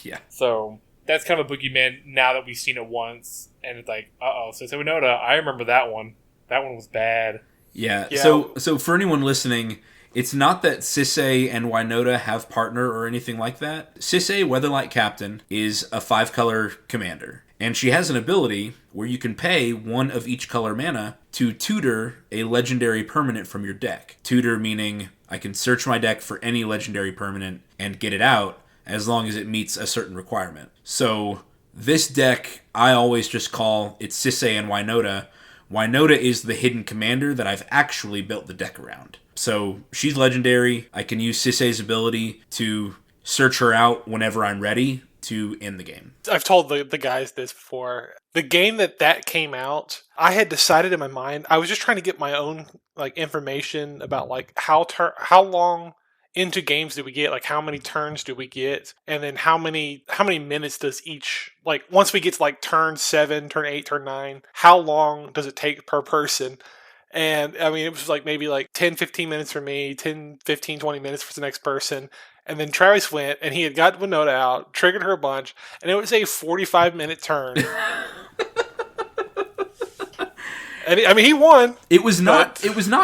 Yeah. So that's kind of a boogeyman now that we've seen it once. And it's like, uh-oh. So Winota, I remember that one. That one was bad. Yeah. So for anyone listening, it's not that Sisei and Winota have partner or anything like that. Sisei, Weatherlight Captain, is a 5-color commander. And she has an ability where you can pay 1 of each color mana to tutor a legendary permanent from your deck. Tutor meaning I can search my deck for any legendary permanent and get it out as long as it meets a certain requirement. So this deck, I always just call it Sisei and Winota. Winota is the hidden commander that I've actually built the deck around. So she's legendary. I can use Sisei's ability to search her out whenever I'm ready to end the game. I've told the guys this before. The game that came out, I had decided in my mind, I was just trying to get my own information about how long into games do we get, how many turns do we get, and then how many minutes does each, once we get to turn 7, turn 8, turn 9, how long does it take per person? And I mean, it was maybe 10, 15 minutes for me, 10, 15, 20 minutes for the next person. And then Travis went, and he had got Winota out, triggered her a bunch, and it was a 45-minute turn. And I mean, he won. It was not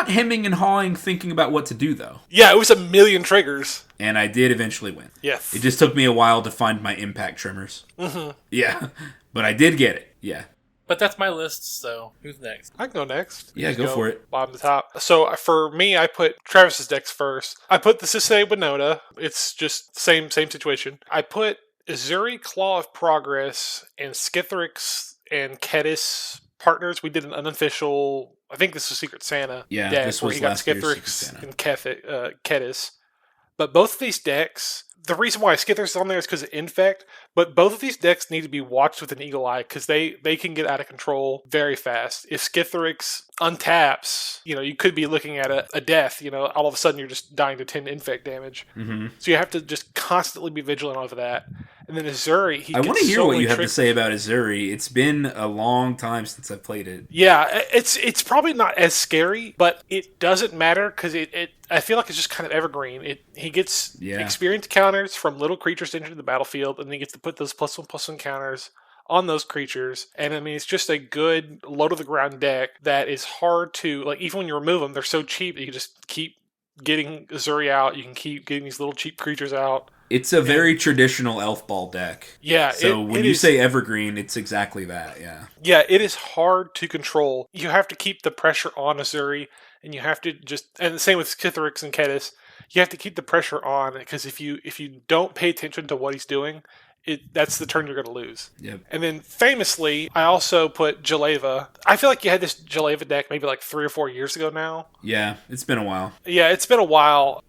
hemming and hawing thinking about what to do, though. Yeah, it was a million triggers. And I did eventually win. Yes. It just took me a while to find my impact trimmers. Mm-hmm. Yeah, but I did get it. Yeah. But that's my list, so who's next? I can go next. Yeah, go for it. Bottom to top. So for me, I put Travis's decks first. I put the Sisei Winota. It's just same situation. I put Azuri, Claw of Progress, and Skithrix and Kedis partners. We did an unofficial, I think this was Secret Santa deck this was where he got last year's Skithrix Secret and Kedis. But both of these decks, the reason why Skithrix is on there is because of Infect, but both of these decks need to be watched with an eagle eye because they can get out of control very fast. If Skithrix untaps, you could be looking at a death. All of a sudden you're just dying to 10 Infect damage. Mm-hmm. So you have to just constantly be vigilant over that. And then Azuri, I want to hear what you have to say about Azuri. It's been a long time since I've played it. Yeah, it's probably not as scary, but it doesn't matter because I feel like it's just kind of evergreen. He gets experience counters from little creatures into the battlefield, and he gets to put those +1/+1 counters on those creatures. And I mean, it's just a good low to the ground deck that is hard to, like, even when you remove them, they're so cheap that you can just keep getting Azuri out. You can keep getting these little cheap creatures out. It's a very traditional elf ball deck. Yeah. So when you say evergreen, it's exactly that, yeah. Yeah, it is hard to control. You have to keep the pressure on Azuri, and you have to and the same with Skithrix and Kedis, you have to keep the pressure on, because if you don't pay attention to what he's doing, that's the turn you're going to lose. Yep. And then famously, I also put Jaleva. I feel like you had this Jaleva deck maybe like 3 or 4 years ago now. Yeah, it's been a while. Yeah, it's been a while.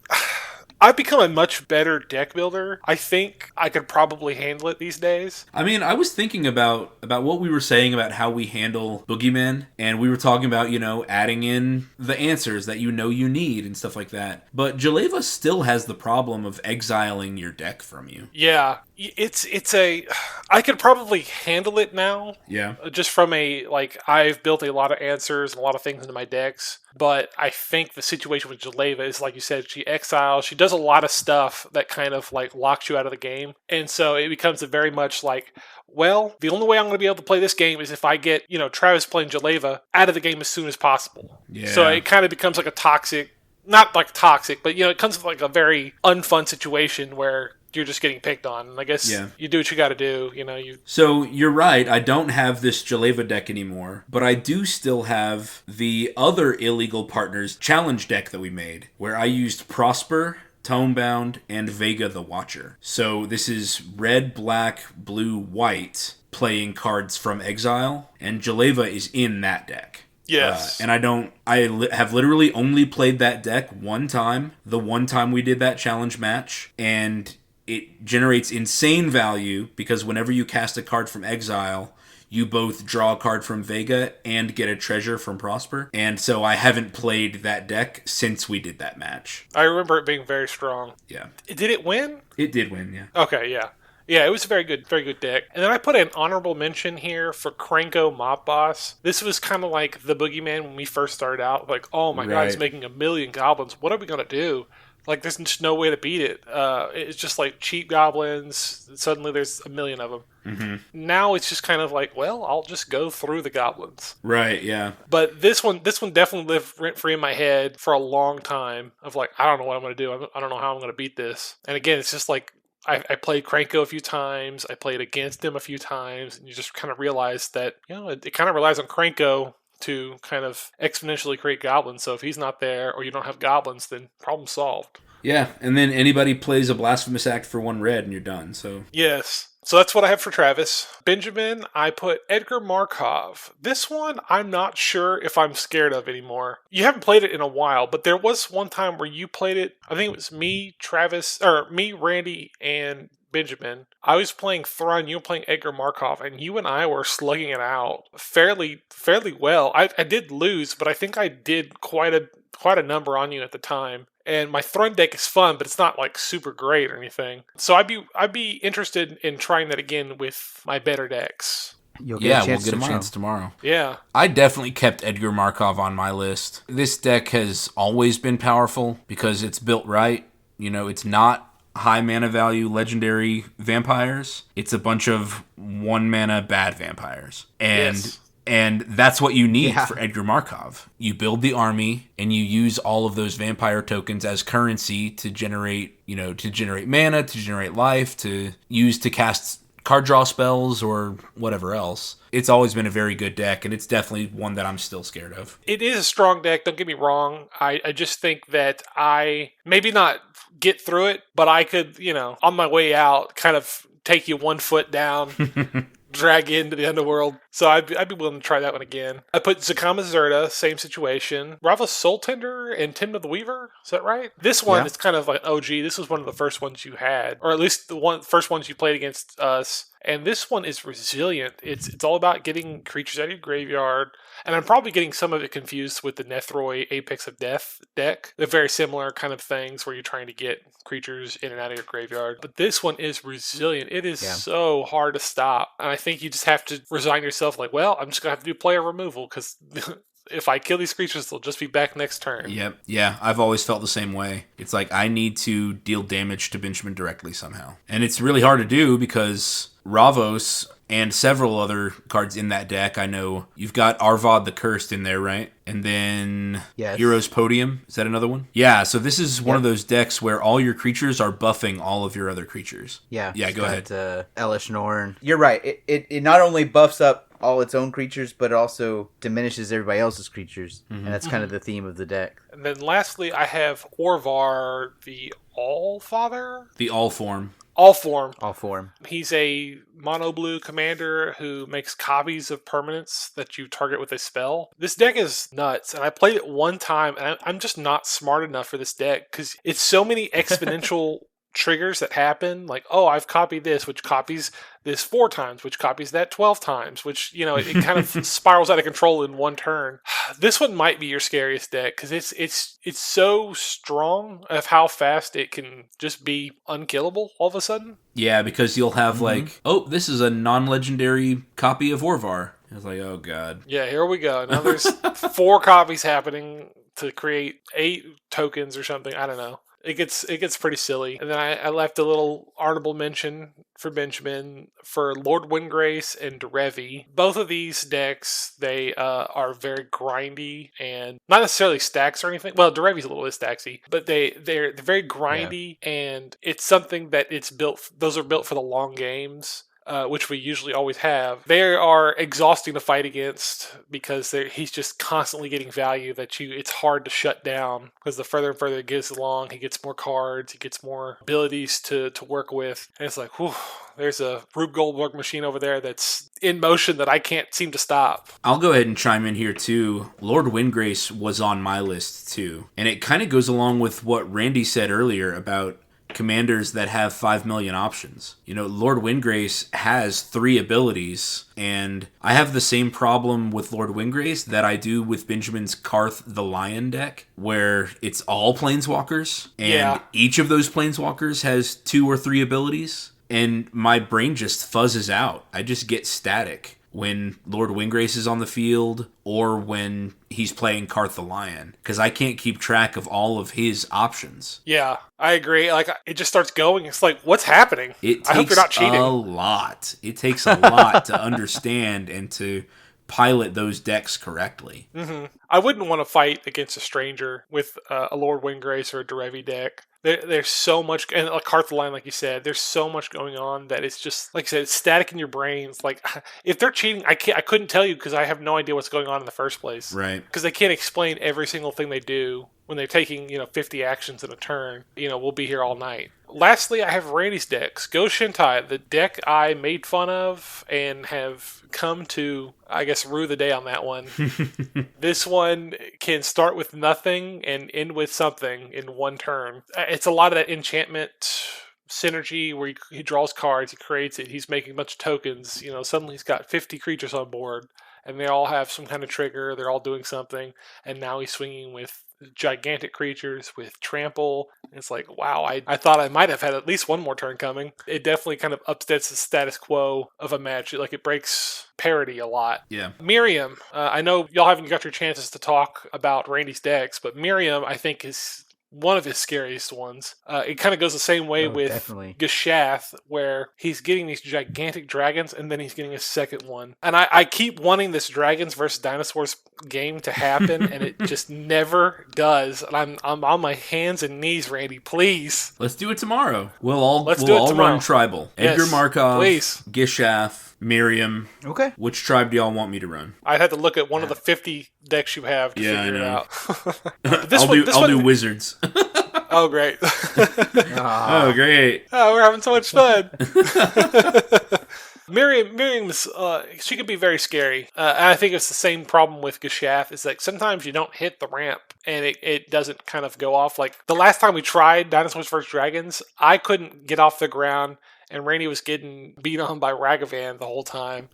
I've become a much better deck builder. I think I could probably handle it these days. I mean, I was thinking about what we were saying about how we handle Boogeyman, and we were talking about, adding in the answers that you need and stuff like that. But Jaleva still has the problem of exiling your deck from you. Yeah, I could probably handle it now. Yeah. Just from I've built a lot of answers and a lot of things into my decks. But I think the situation with Jaleva is, like you said, she exiles. She does a lot of stuff that kind of locks you out of the game. And so it becomes a very much the only way I'm going to be able to play this game is if I get, Travis playing Jaleva out of the game as soon as possible. Yeah. So it kind of becomes like a toxic, not like toxic, but, it comes with a very unfun situation where you're just getting picked on. And I guess you do what you got to do. So you're right. I don't have this Jaleva deck anymore, but I do still have the other Illegal Partners challenge deck that we made, where I used Prosper, Tomebound, and Vega the Watcher. So this is red, black, blue, white playing cards from exile, and Jaleva is in that deck. Yes. And have literally only played that deck one time, the one time we did that challenge match, and it generates insane value because whenever you cast a card from exile, you both draw a card from Vega and get a treasure from Prosper. And so I haven't played that deck since we did that match. I remember it being very strong. Yeah. Did it win? It did win, yeah. Okay, yeah. Yeah, it was a very good deck. And then I put an honorable mention here for Kranko Mob Boss. This was kind of like the Boogeyman when we first started out. Oh my God, he's making 1 million goblins. What are we going to do? There's just no way to beat it. It's just cheap goblins. Suddenly there's 1 million of them. Mm-hmm. Now it's just kind of I'll just go through the goblins. Right, yeah. But this one definitely lived rent-free in my head for a long time of I don't know what I'm going to do. I don't know how I'm going to beat this. And again, it's just I played Kranko a few times. I played against him a few times. And you just kind of realize that, it kind of relies on Kranko to kind of exponentially create goblins. So if he's not there or you don't have goblins, then problem solved. Yeah, and then anybody plays a Blasphemous Act for 1 red and you're done. So yes. So that's what I have for Travis. Benjamin, I put Edgar Markov. This one, I'm not sure if I'm scared of anymore. You haven't played it in a while, but there was one time where you played it. I think it was me, Randy, and Benjamin. I was playing Thrun, you were playing Edgar Markov, and you and I were slugging it out fairly well. I did lose, but I think I did quite a number on you at the time. And my Thrun deck is fun, but it's not super great or anything. So I'd be interested in trying that again with my better decks. We'll get a chance tomorrow. Yeah. I definitely kept Edgar Markov on my list. This deck has always been powerful because it's built right. It's not high mana value legendary vampires. It's a bunch of 1 mana bad vampires. Yes. And that's what you need Yeah. for Edgar Markov. You build the army and you use all of those vampire tokens as currency to generate, to generate mana, to generate life, to use to cast card draw spells or whatever else. It's always been a very good deck, and it's definitely one that I'm still scared of. It is a strong deck, don't get me wrong. I just think that I maybe not get through it, but I could, on my way out, kind of take you 1 foot down, drag you into the underworld. So I'd be willing to try that one again. I put Zakama Zerta, same situation. Rava Soul Tender and Tim of the Weaver, is that right? This one is kind of like OG. This was one of the first ones you had, or at least the first ones you played against us. And this one is resilient. It's all about getting creatures out of your graveyard. And I'm probably getting some of it confused with the Nethroi Apex of Death deck. They're very similar kind of things where you're trying to get creatures in and out of your graveyard. But this one is resilient. It is so hard to stop. And I think you just have to resign yourself like, well, I'm just going to have to do player removal because if I kill these creatures, they'll just be back next turn. Yep. Yeah, I've always felt the same way. It's like I need to deal damage to Benjamin directly somehow. And it's really hard to do because Ravos and several other cards in that deck, I know you've got Arvad the Cursed in there, right? And then Heroes Podium. Is that another one? Yeah, so this is one of those decks where all your creatures are buffing all of your other creatures. Yeah, go ahead. Elish Norn. You're right. It not only buffs up all its own creatures, but it also diminishes everybody else's creatures. And that's kind of the theme of the deck. And then lastly, I have Orvar, the All-Father? The All-Form. All-Form. He's a mono blue commander who makes copies of permanents that you target with a spell. This deck is nuts, and I played it one time, and I'm just not smart enough for this deck because it's so many exponential triggers that happen. Like, oh, I've copied this, which copies this 4 times, which copies that 12 times, which, it kind of spirals out of control in one turn. This one might be your scariest deck because it's so strong of how fast it can just be unkillable all of a sudden. Yeah, because you'll have this is a non-legendary copy of Orvar. It's like, oh god. Yeah, here we go. Now there's 4 copies happening to create 8 tokens or something. I don't know. It gets pretty silly. And then I left a little honorable mention for Benjamin for Lord Windgrace and Derevi. Both of these decks, they are very grindy and not necessarily stacks or anything. Well, Derevi's a little bit stacksy, but they're very grindy, and it's something that it's built. Those are built for the long games. Which we usually always have. They are exhausting to fight against because he's just constantly getting value that it's hard to shut down because the further and further it gets along, he gets more cards, he gets more abilities to work with. And it's like, whew, there's a Rube Goldberg machine over there that's in motion that I can't seem to stop. I'll go ahead and chime in here too. Lord Windgrace was on my list too. And it kind of goes along with what Randy said earlier about commanders that have 5 million options. Lord Windgrace has 3 abilities, and I have the same problem with Lord Windgrace that I do with Benjamin's Karth the Lion deck, where it's all planeswalkers, and each of those planeswalkers has 2 or 3 abilities, and my brain just fuzzes out. I just get static when Lord Windgrace is on the field or when he's playing Karth the Lion, because I can't keep track of all of his options. Yeah, I agree. Like, it just starts going. It's like, what's happening? I hope you're not cheating. It takes a lot to understand and to pilot those decks correctly. Mm-hmm. I wouldn't want to fight against a stranger with a Lord Windgrace or a Derevi deck. There's so much, and a Karth the Lion, like you said, there's so much going on that it's just, like I said, it's static in your brain. It's like, if they're cheating, I couldn't tell you because I have no idea what's going on in the first place. Right. Because they can't explain every single thing they do when they're taking, 50 actions in a turn. We'll be here all night. Lastly, I have Randy's decks. Go Shintai, the deck I made fun of and have come to, I guess, rue the day on that one. This one can start with nothing and end with something in one turn. It's a lot of that enchantment synergy where he draws cards, he creates it, he's making a bunch of tokens. Suddenly he's got 50 creatures on board, and they all have some kind of trigger, they're all doing something, and now he's swinging with gigantic creatures with trample. It's like, wow, I thought I might have had at least one more turn coming. It definitely kind of upsets the status quo of a match. Like, it breaks parity a lot. Yeah. Miriam, I know y'all haven't got your chances to talk about Randy's decks, but Miriam, I think, is one of his scariest ones. It kind of goes the same way with definitely. Geshath, where he's getting these gigantic dragons, and then he's getting a second one. And I keep wanting this Dragons versus Dinosaurs game to happen, and it just never does. And I'm on my hands and knees, Randy. Please, Let's do it tomorrow. We'll all tomorrow. run tribal. Yes, Edgar Markov, please. Gishath, Miriam. Okay. Which tribe do y'all want me to run? I'd have to look at one of the 50 decks you have to figure it out. I'll do wizards. Oh, great. Oh, great. Oh, we're having so much fun. Miriam's, she can be very scary. And I think it's the same problem with Geshath, is like sometimes you don't hit the ramp and it doesn't kind of go off. Like the last time we tried Dinosaurs vs. Dragons, I couldn't get off the ground and Randy was getting beat on by Ragavan the whole time.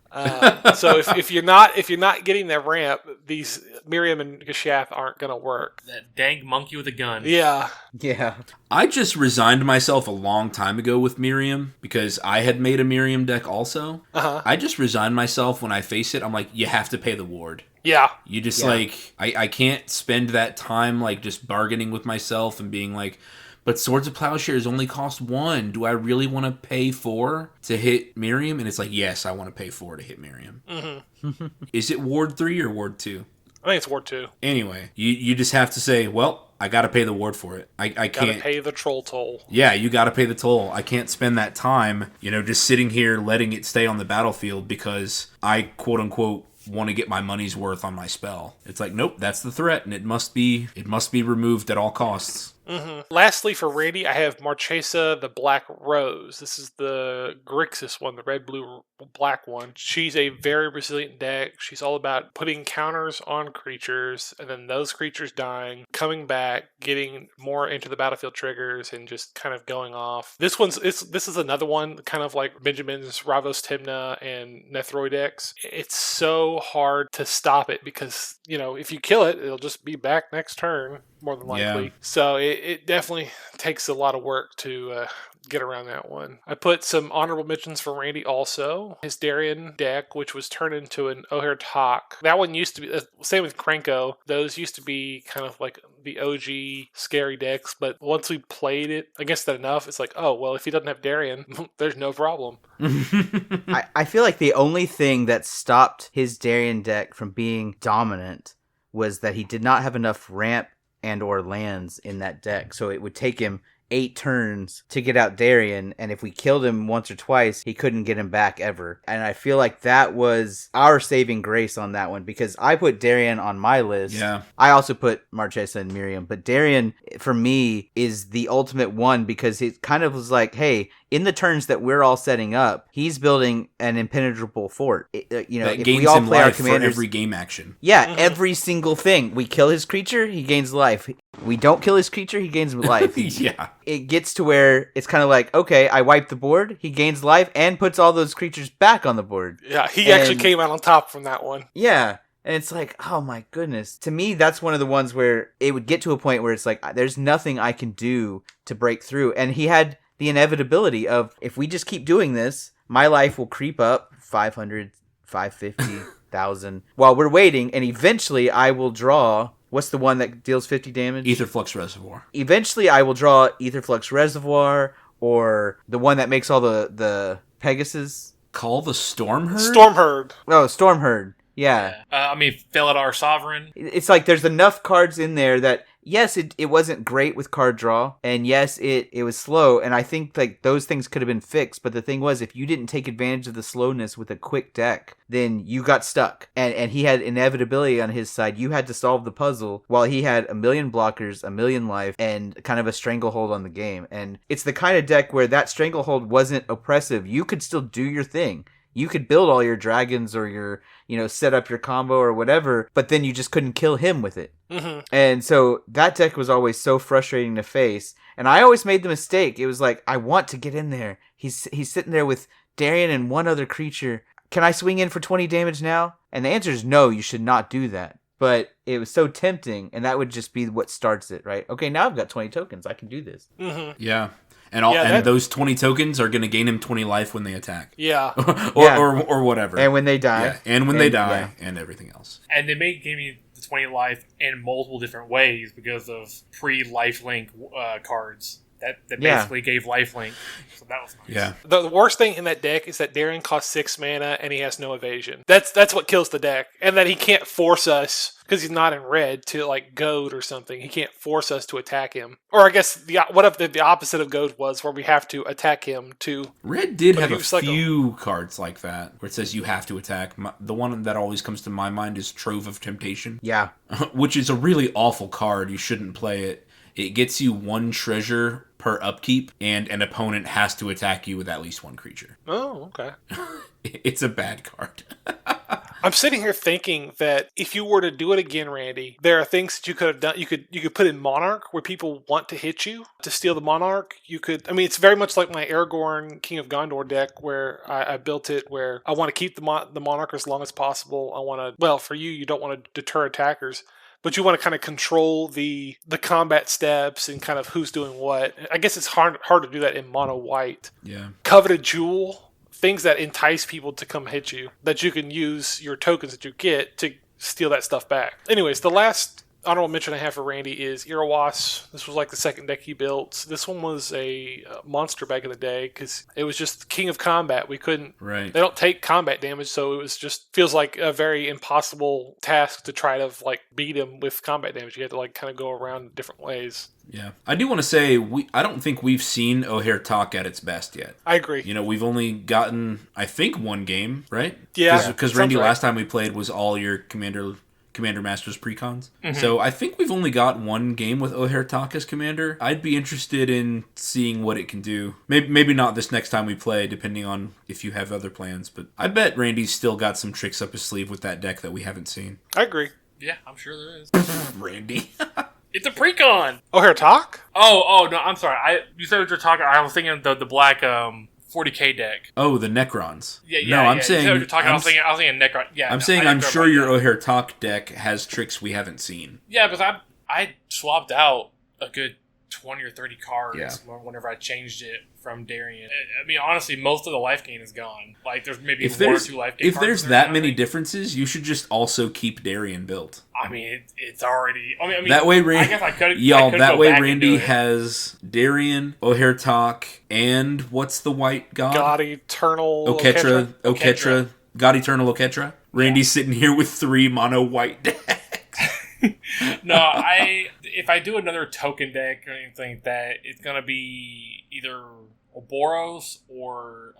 So if you're not getting that ramp, these Miriam and Geshath aren't gonna work. That dang monkey with a gun. Yeah. Yeah. I just resigned myself a long time ago with Miriam because I had made a Miriam deck also. Uh-huh. I just resigned myself when I face it. I'm like, you have to pay the ward. Yeah. You just I can't spend that time like just bargaining with myself and being like, but Swords of Plowshares only cost 1. Do I really want to pay 4 to hit Miriam? And it's like, yes, I want to pay 4 to hit Miriam. Mm-hmm. Is it Ward 3 or Ward 2? I think it's Ward 2. Anyway, you just have to say, well, I got to pay the ward for it. I can't. Gotta pay the troll toll. Yeah, you got to pay the toll. I can't spend that time, just sitting here letting it stay on the battlefield because I, quote unquote, want to get my money's worth on my spell. It's like, nope, that's the threat, and it must be removed at all costs. Mm-hmm. Lastly, for Randy, I have Marchesa the Black Rose. This is the Grixis one, the red, blue, black one. She's a very resilient deck. She's all about putting counters on creatures, and then those creatures dying, coming back, getting more into the battlefield triggers, and just kind of going off. This is another one, kind of like Benjamin's Ravos Timna and Nethroi decks. It's so hard to stop it because, if you kill it, it'll just be back next turn, more than likely. Yeah. So it definitely takes a lot of work to get around that one. I put some honorable mentions for Randy also. His Darien deck, which was turned into an O'Hare Talk. That one used to be, same with Krenko, those used to be kind of like the OG scary decks, but once we played it against that enough, it's like, oh, well, if he doesn't have Darien, there's no problem. I feel like the only thing that stopped his Darien deck from being dominant was that he did not have enough ramp and or lands in that deck, so it would take him 8 turns to get out Darien, and if we killed him once or twice, he couldn't get him back ever. And I feel like that was our saving grace on that one, because I put Darien on my list. Yeah. I also put Marchesa and Miriam, but Darien, for me, is the ultimate one, because it kind of was like, hey, in the turns that we're all setting up, he's building an impenetrable fort. That if gains we all him play our life for commanders, every game action. yeah, every single thing. We kill his creature, he gains life. We don't kill his creature, he gains life. Yeah. It gets to where it's kind of like, okay, I wipe the board, he gains life, and puts all those creatures back on the board. Yeah, he actually came out on top from that one. Yeah. And it's like, oh my goodness. To me, that's one of the ones where it would get to a point where it's like, there's nothing I can do to break through. And he had the inevitability of, if we just keep doing this, my life will creep up 500, 550, 1,000 while we're waiting, and eventually I will draw, what's the one that deals 50 damage? Aetherflux Reservoir. Eventually I will draw Aetherflux Reservoir, or the one that makes all the Pegasus. Call the Stormherd? Stormherd. Oh, Stormherd. Yeah. Felidar Sovereign. It's like there's enough cards in there that, yes, it wasn't great with card draw, and yes, it was slow, and I think like those things could have been fixed, but the thing was, if you didn't take advantage of the slowness with a quick deck, then you got stuck, and he had inevitability on his side. You had to solve the puzzle while he had 1 million blockers, 1 million life, and kind of a stranglehold on the game. And it's the kind of deck where that stranglehold wasn't oppressive. You could still do your thing. You could build all your dragons or your, set up your combo or whatever, but then you just couldn't kill him with it. Mm-hmm. And so that deck was always so frustrating to face. And I always made the mistake. It was like, I want to get in there. He's sitting there with Darien and one other creature. Can I swing in for 20 damage now? And the answer is no, you should not do that. But it was so tempting, and that would just be what starts it, right? Okay, now I've got 20 tokens. I can do this. Mm-hmm. Yeah. And those 20 tokens are going to gain him 20 life when they attack. Yeah. or whatever. And when they die. Yeah. And when they die, and everything else. And they may give you the 20 life in multiple different ways because of pre-lifelink cards that basically gave lifelink. So that was nice. Yeah. The worst thing in that deck is that Darien costs 6 mana and he has no evasion. That's what kills the deck. And that he can't force us, because he's not in red, to like goad or something. He can't force us to attack him. Or I guess what if the opposite of goad was, where we have to attack him to... Red did have a few cards like that, where it says you have to attack. The one that always comes to my mind is Trove of Temptation. Yeah. Which is a really awful card. You shouldn't play it. It gets you 1 treasure per upkeep, and an opponent has to attack you with at least 1 creature. Oh, okay. It's a bad card. I'm sitting here thinking that if you were to do it again, Randy, there are things that you could have done. You could put in Monarch where people want to hit you to steal the Monarch. You could. I mean, it's very much like my Aragorn King of Gondor deck, where I built it where I want to keep the Monarch as long as possible. I want to. Well, for you don't want to deter attackers, but you want to kind of control the combat steps and kind of who's doing what. I guess it's hard to do that in mono white. Yeah. Coveted Jewel. Things that entice people to come hit you, that you can use your tokens that you get to steal that stuff back. Anyways, the last honorable mention I have for Randy is Irawas. This was like the second deck he built. This one was a monster back in the day because it was just King of Combat. We couldn't... Right. They don't take combat damage, so it was just... Feels like a very impossible task to try to like beat him with combat damage. You have to like kind of go around different ways. Yeah. I do want to say, I don't think we've seen O'Hare Talk at its best yet. I agree. You know, we've only gotten, I think, 1 game, right? Yeah. Because Randy, last time we played was all your Commander Masters precons. Mm-hmm. So I think we've only got 1 game with O'Hare Talk as commander. I'd be interested in seeing what it can do. Maybe not this next time we play, depending on if you have other plans. But I bet Randy's still got some tricks up his sleeve with that deck that we haven't seen. I agree. Yeah, I'm sure there is. Randy. It's a precon! O'Hare Talk? Oh, no, I'm sorry. You said what you're talking. I was thinking the black 40k deck. Oh, the Necrons. Yeah. No, I'm saying... You talking, I was thinking Necron. Yeah, I'm saying I'm sure your O'Hare Talk deck has tricks we haven't seen. Yeah, because I swapped out a good 20 or 30 cards whenever I changed it from Darien. I mean, honestly, most of the life gain is gone. Like, there's maybe 1 or 2 life gain If cards there's in there, that many differences, you should just also keep Darien built. I mean, it's already... I mean, that way, I guess I could that way Randy has Darien, O'Hare Talk, and what's the white god? God Eternal Oketra. God Eternal Oketra. Randy's sitting here with 3 mono white decks. No, if I do another token deck or anything like that, it's gonna be either Boros or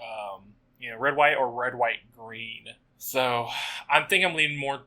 red white or red white green. So I think I'm leaning more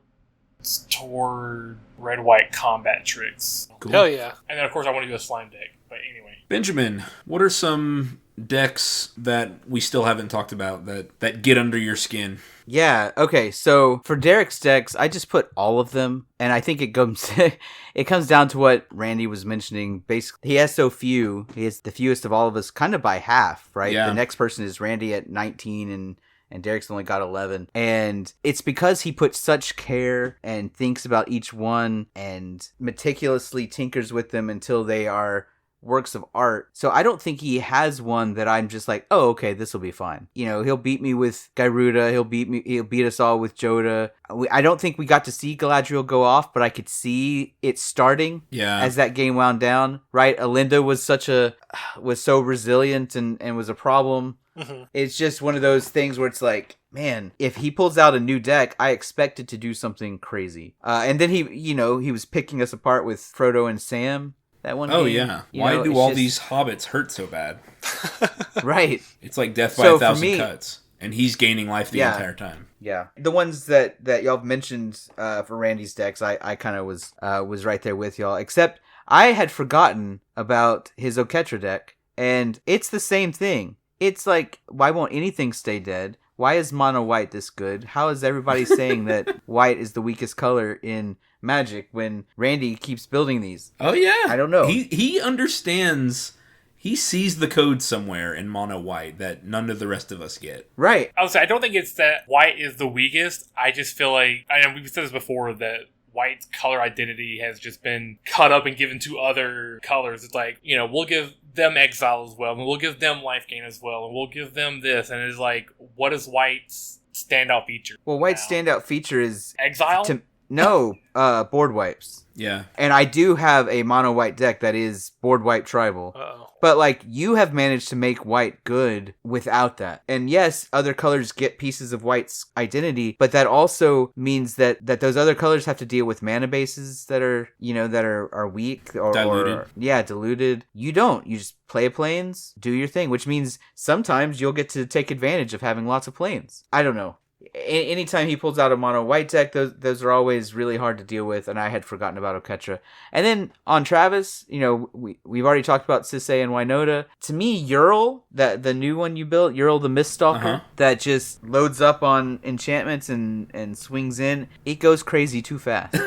toward red white combat tricks. Cool. Hell yeah! And then of course I want to do a slime deck. But anyway, Benjamin, what are some decks that we still haven't talked about that get under your skin? Yeah, okay, so for Derek's decks, I just put all of them, and I think it comes down to what Randy was mentioning. Basically, he has so few, he has the fewest of all of us, kind of by half, right? Yeah. The next person is Randy at 19, and Derek's only got 11. And it's because he puts such care and thinks about each one and meticulously tinkers with them until they are works of art. So I don't think he has one that I'm just like, oh, okay, this will be fine. You know, he'll beat me with Gyruda. He'll beat us all with Joda. I don't think we got to see Galadriel go off, but I could see it starting as that game wound down, right? Alinda was so resilient and was a problem. Mm-hmm. It's just one of those things where it's like, man, if he pulls out a new deck, I expect it to do something crazy. And then he was picking us apart with Frodo and Sam. That one. Oh, game. yeah. Why do all these hobbits hurt so bad? Right. It's like death by 1,000 cuts. And he's gaining life the entire time. Yeah. The ones that y'all mentioned for Randy's decks, I kind of was right there with y'all. Except I had forgotten about his Oketra deck. And it's the same thing. It's like, why won't anything stay dead? Why is mono white this good? How is everybody saying that white is the weakest color in Magic when Randy keeps building these? Oh yeah, I don't know. He understands. He sees the code somewhere in mono white that none of the rest of us get. Right. I would say I don't think it's that white is the weakest. I just feel like we've said this before that white's color identity has just been cut up and given to other colors. It's like, we'll give them exile as well, and we'll give them life gain as well, and we'll give them this, and it's like, what is white's standout feature? Well, white's standout feature is exile. No, board wipes. Yeah. And I do have a mono white deck that is board wipe tribal. Uh-oh. But like you have managed to make white good without that. And yes, other colors get pieces of white's identity, but that also means that those other colors have to deal with mana bases that are, that are weak or Diluted. Diluted. You don't. You just play planes, do your thing, which means sometimes you'll get to take advantage of having lots of planes. I don't know. Anytime he pulls out a mono white deck, those are always really hard to deal with, and I had forgotten about Oketra. And then on Travis, we've already talked about Sisei and Wynota. To me, Ural, the new one you built, Ural the Miststalker, that just loads up on enchantments and swings in, it goes crazy too fast.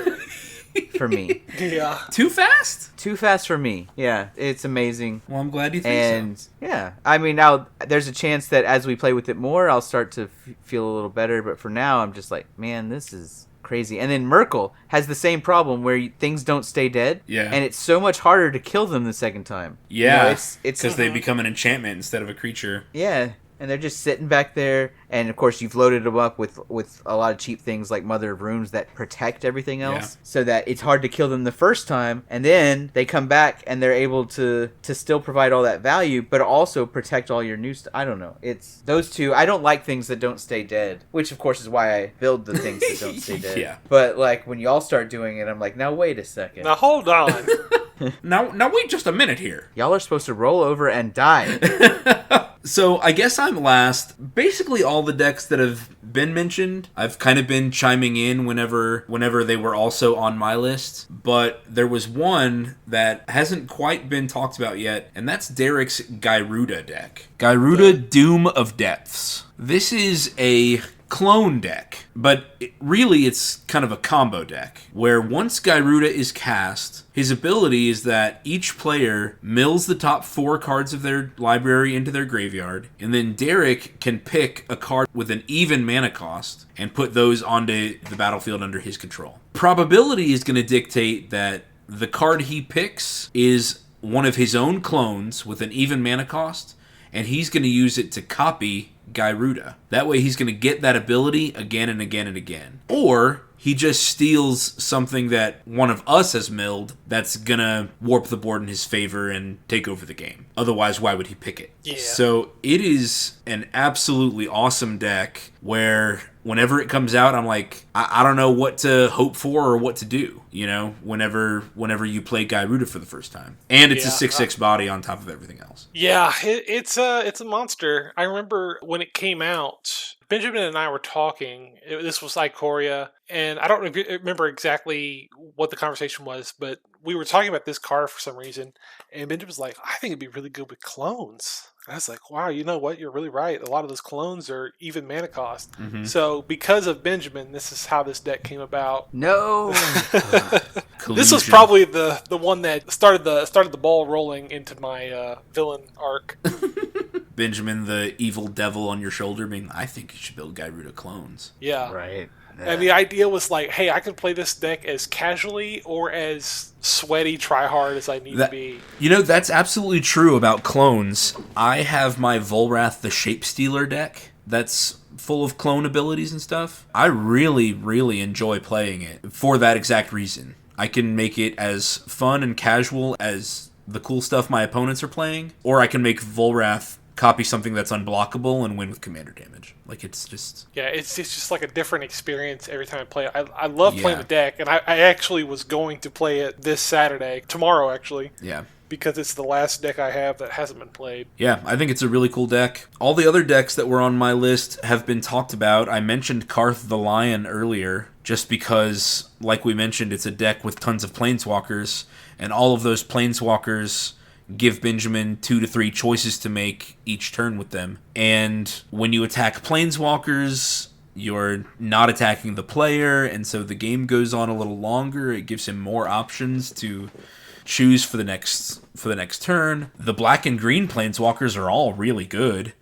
For me. Yeah. Too fast? Too fast for me. Yeah, it's amazing. Well, I'm glad you think so. Yeah, I mean, now there's a chance that as we play with it more, I'll start to feel a little better. But for now, I'm just like, man, this is crazy. And then Merkel has the same problem where things don't stay dead. Yeah. And it's so much harder to kill them the second time. Yeah. It's because they become an enchantment instead of a creature. Yeah. And they're just sitting back there, and of course you've loaded them up with a lot of cheap things like Mother of Runes that protect everything else, so that it's hard to kill them the first time, and then they come back and they're able to still provide all that value, but also protect all your new stuff. I don't know. It's those two. I don't like things that don't stay dead, which of course is why I build the things that don't stay dead. Yeah. But like when y'all start doing it, I'm like, now wait a second. Now hold on. Now wait just a minute here. Y'all are supposed to roll over and die. So I guess I'm last. Basically all the decks that have been mentioned, I've kind of been chiming in whenever they were also on my list. But there was one that hasn't quite been talked about yet, and that's Derek's Gyruda deck. Gyruda Doom of Depths. This is a clone deck, but really it's kind of a combo deck, where once Gyruda is cast, his ability is that each player mills the top 4 cards of their library into their graveyard, and then Derek can pick a card with an even mana cost and put those onto the battlefield under his control. Probability is going to dictate that the card he picks is one of his own clones with an even mana cost, and he's going to use it to copy Gyruda. That way he's going to get that ability again and again and again. Or he just steals something that one of us has milled that's going to warp the board in his favor and take over the game. Otherwise, why would he pick it? Yeah. So it is an absolutely awesome deck where whenever it comes out, I'm like, I don't know what to hope for or what to do, whenever you play Gyruda for the first time. And it's a 6/6 body on top of everything else. Yeah, it's a monster. I remember when it came out, Benjamin and I were talking. This was Ikoria, and I don't remember exactly what the conversation was, but we were talking about this card for some reason, and Benjamin was like, I think it'd be really good with clones. And I was like, wow, you know what? You're really right. A lot of those clones are even mana cost. Mm-hmm. So because of Benjamin, this is how this deck came about. No. This was probably the one that started the ball rolling into my villain arc. Benjamin, the evil devil on your shoulder, being, I think you should build Gyruda clones. Yeah. Right. Yeah. And the idea was like, hey, I can play this deck as casually or as sweaty, try hard as I need to be. That's absolutely true about clones. I have my Volrath the Shapestealer deck that's full of clone abilities and stuff. I really, really enjoy playing it for that exact reason. I can make it as fun and casual as the cool stuff my opponents are playing, or I can make Volrath copy something that's unblockable and win with commander damage. Like, it's just... Yeah, it's just like a different experience every time I play it. I love playing the deck, and I actually was going to play it this Saturday. Tomorrow, actually. Yeah. Because it's the last deck I have that hasn't been played. Yeah, I think it's a really cool deck. All the other decks that were on my list have been talked about. I mentioned Karth the Lion earlier, just because, like we mentioned, it's a deck with tons of Planeswalkers, and all of those Planeswalkers give Benjamin 2 to 3 choices to make each turn with them. And when you attack Planeswalkers, you're not attacking the player, and so the game goes on a little longer. It gives him more options to choose for the next turn. The black and green Planeswalkers are all really good.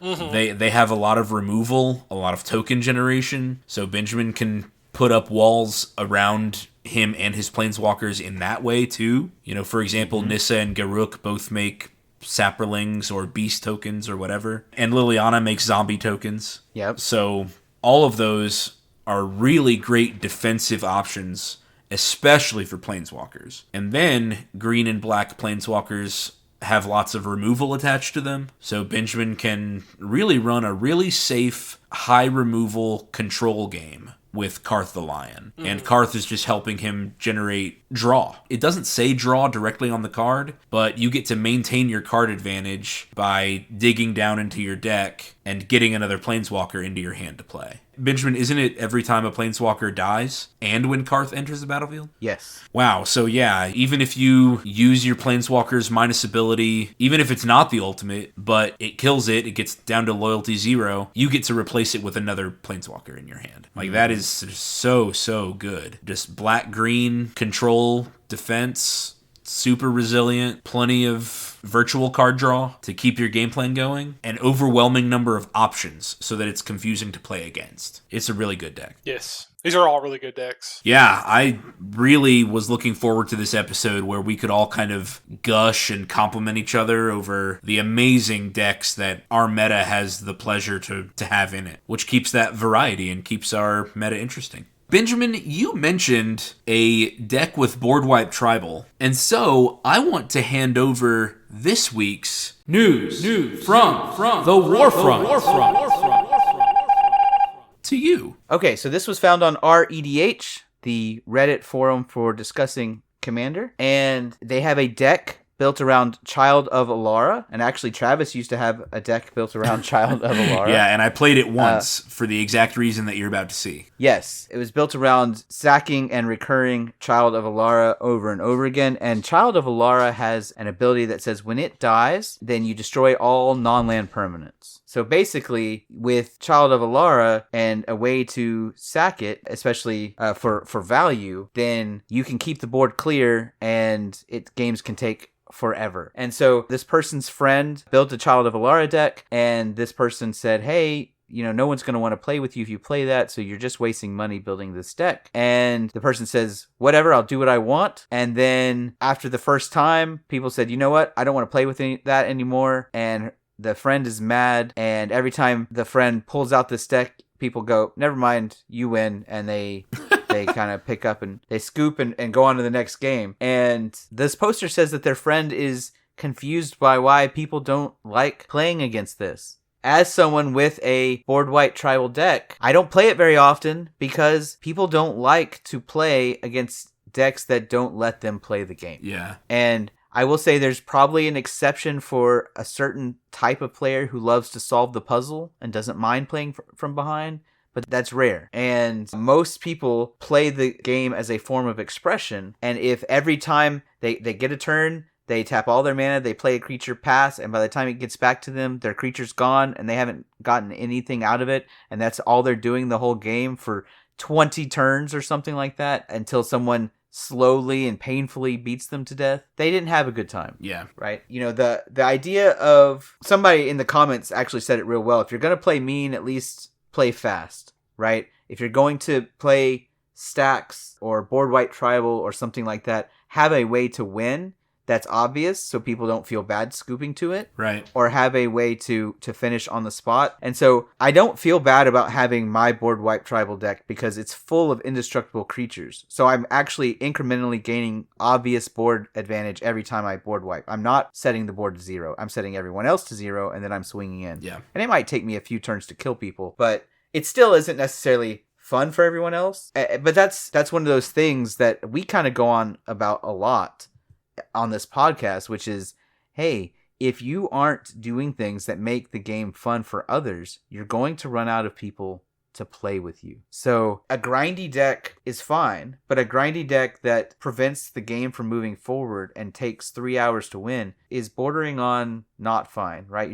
Mm-hmm. They have a lot of removal, a lot of token generation, so Benjamin can put up walls around him and his Planeswalkers in that way too. For example, Nissa and Garruk both make Saprolings or Beast tokens or whatever, and Liliana makes zombie tokens. Yep. So all of those are really great defensive options, especially for planeswalkers. And then green and black planeswalkers have lots of removal attached to them. So Benjamin can really run a really safe, high removal control game with Karth the Lion. And Karth is just helping him generate draw. It doesn't say draw directly on the card, but you get to maintain your card advantage by digging down into your deck and getting another planeswalker into your hand to play. Benjamin, isn't it every time a planeswalker dies and when Karth enters the battlefield? Yes. Wow, so yeah, even if you use your planeswalker's minus ability, even if it's not the ultimate, but it kills it gets down to loyalty 0, you get to replace it with another planeswalker in your hand. Like, that is so good. Just black-green control, defense, super resilient, plenty of virtual card draw to keep your game plan going, an overwhelming number of options so that it's confusing to play against. It's a really good deck. Yes. These are all really good decks. Yeah, I really was looking forward to this episode where we could all kind of gush and compliment each other over the amazing decks that our meta has the pleasure to have in it, which keeps that variety and keeps our meta interesting. Benjamin, you mentioned a deck with board wipe tribal, and so I want to hand over this week's news from the Warfront to you. Okay, so this was found on REDH, the Reddit forum for discussing Commander, and they have a deck built around Child of Alara, and actually Travis used to have a deck built around Child of Alara. Yeah, and I played it once for the exact reason that you're about to see. Yes, it was built around sacking and recurring Child of Alara over and over again, and Child of Alara has an ability that says when it dies, then you destroy all non-land permanents. So basically, with Child of Alara and a way to sack it, especially for value, then you can keep the board clear and games can take forever. And so this person's friend built a Child of Alara deck, and this person said, hey, no one's going to want to play with you if you play that, so you're just wasting money building this deck. And the person says, whatever, I'll do what I want. And then after the first time, people said, you know what, I don't want to play with that anymore. And the friend is mad, and every time the friend pulls out this deck, people go, never mind, you win, and they kind of pick up and they scoop and go on to the next game. And this poster says that their friend is confused by why people don't like playing against this. As someone with a board white tribal deck, I don't play it very often because people don't like to play against decks that don't let them play the game. Yeah. And I will say there's probably an exception for a certain type of player who loves to solve the puzzle and doesn't mind playing from behind, but that's rare. And most people play the game as a form of expression, and if every time they get a turn, they tap all their mana, they play a creature pass, and by the time it gets back to them, their creature's gone, and they haven't gotten anything out of it, and that's all they're doing the whole game for 20 turns or something like that, until someone slowly and painfully beats them to death, they didn't have a good time. Yeah. Right? The idea of... Somebody in the comments actually said it real well. If you're going to play mean, at least play fast, right? If you're going to play stacks or board white tribal or something like that, have a way to win that's obvious so people don't feel bad scooping to it. Right. Or have a way to finish on the spot. And so I don't feel bad about having my board wipe tribal deck because it's full of indestructible creatures. So I'm actually incrementally gaining obvious board advantage every time I board wipe. I'm not setting the board to 0. I'm setting everyone else to 0 and then I'm swinging in. Yeah. And it might take me a few turns to kill people, but it still isn't necessarily fun for everyone else. But that's one of those things that we kind of go on about a lot on this podcast, which is, hey, if you aren't doing things that make the game fun for others, you're going to run out of people to play with you. So a grindy deck is fine, but a grindy deck that prevents the game from moving forward and takes 3 hours to win is bordering on not fine, right?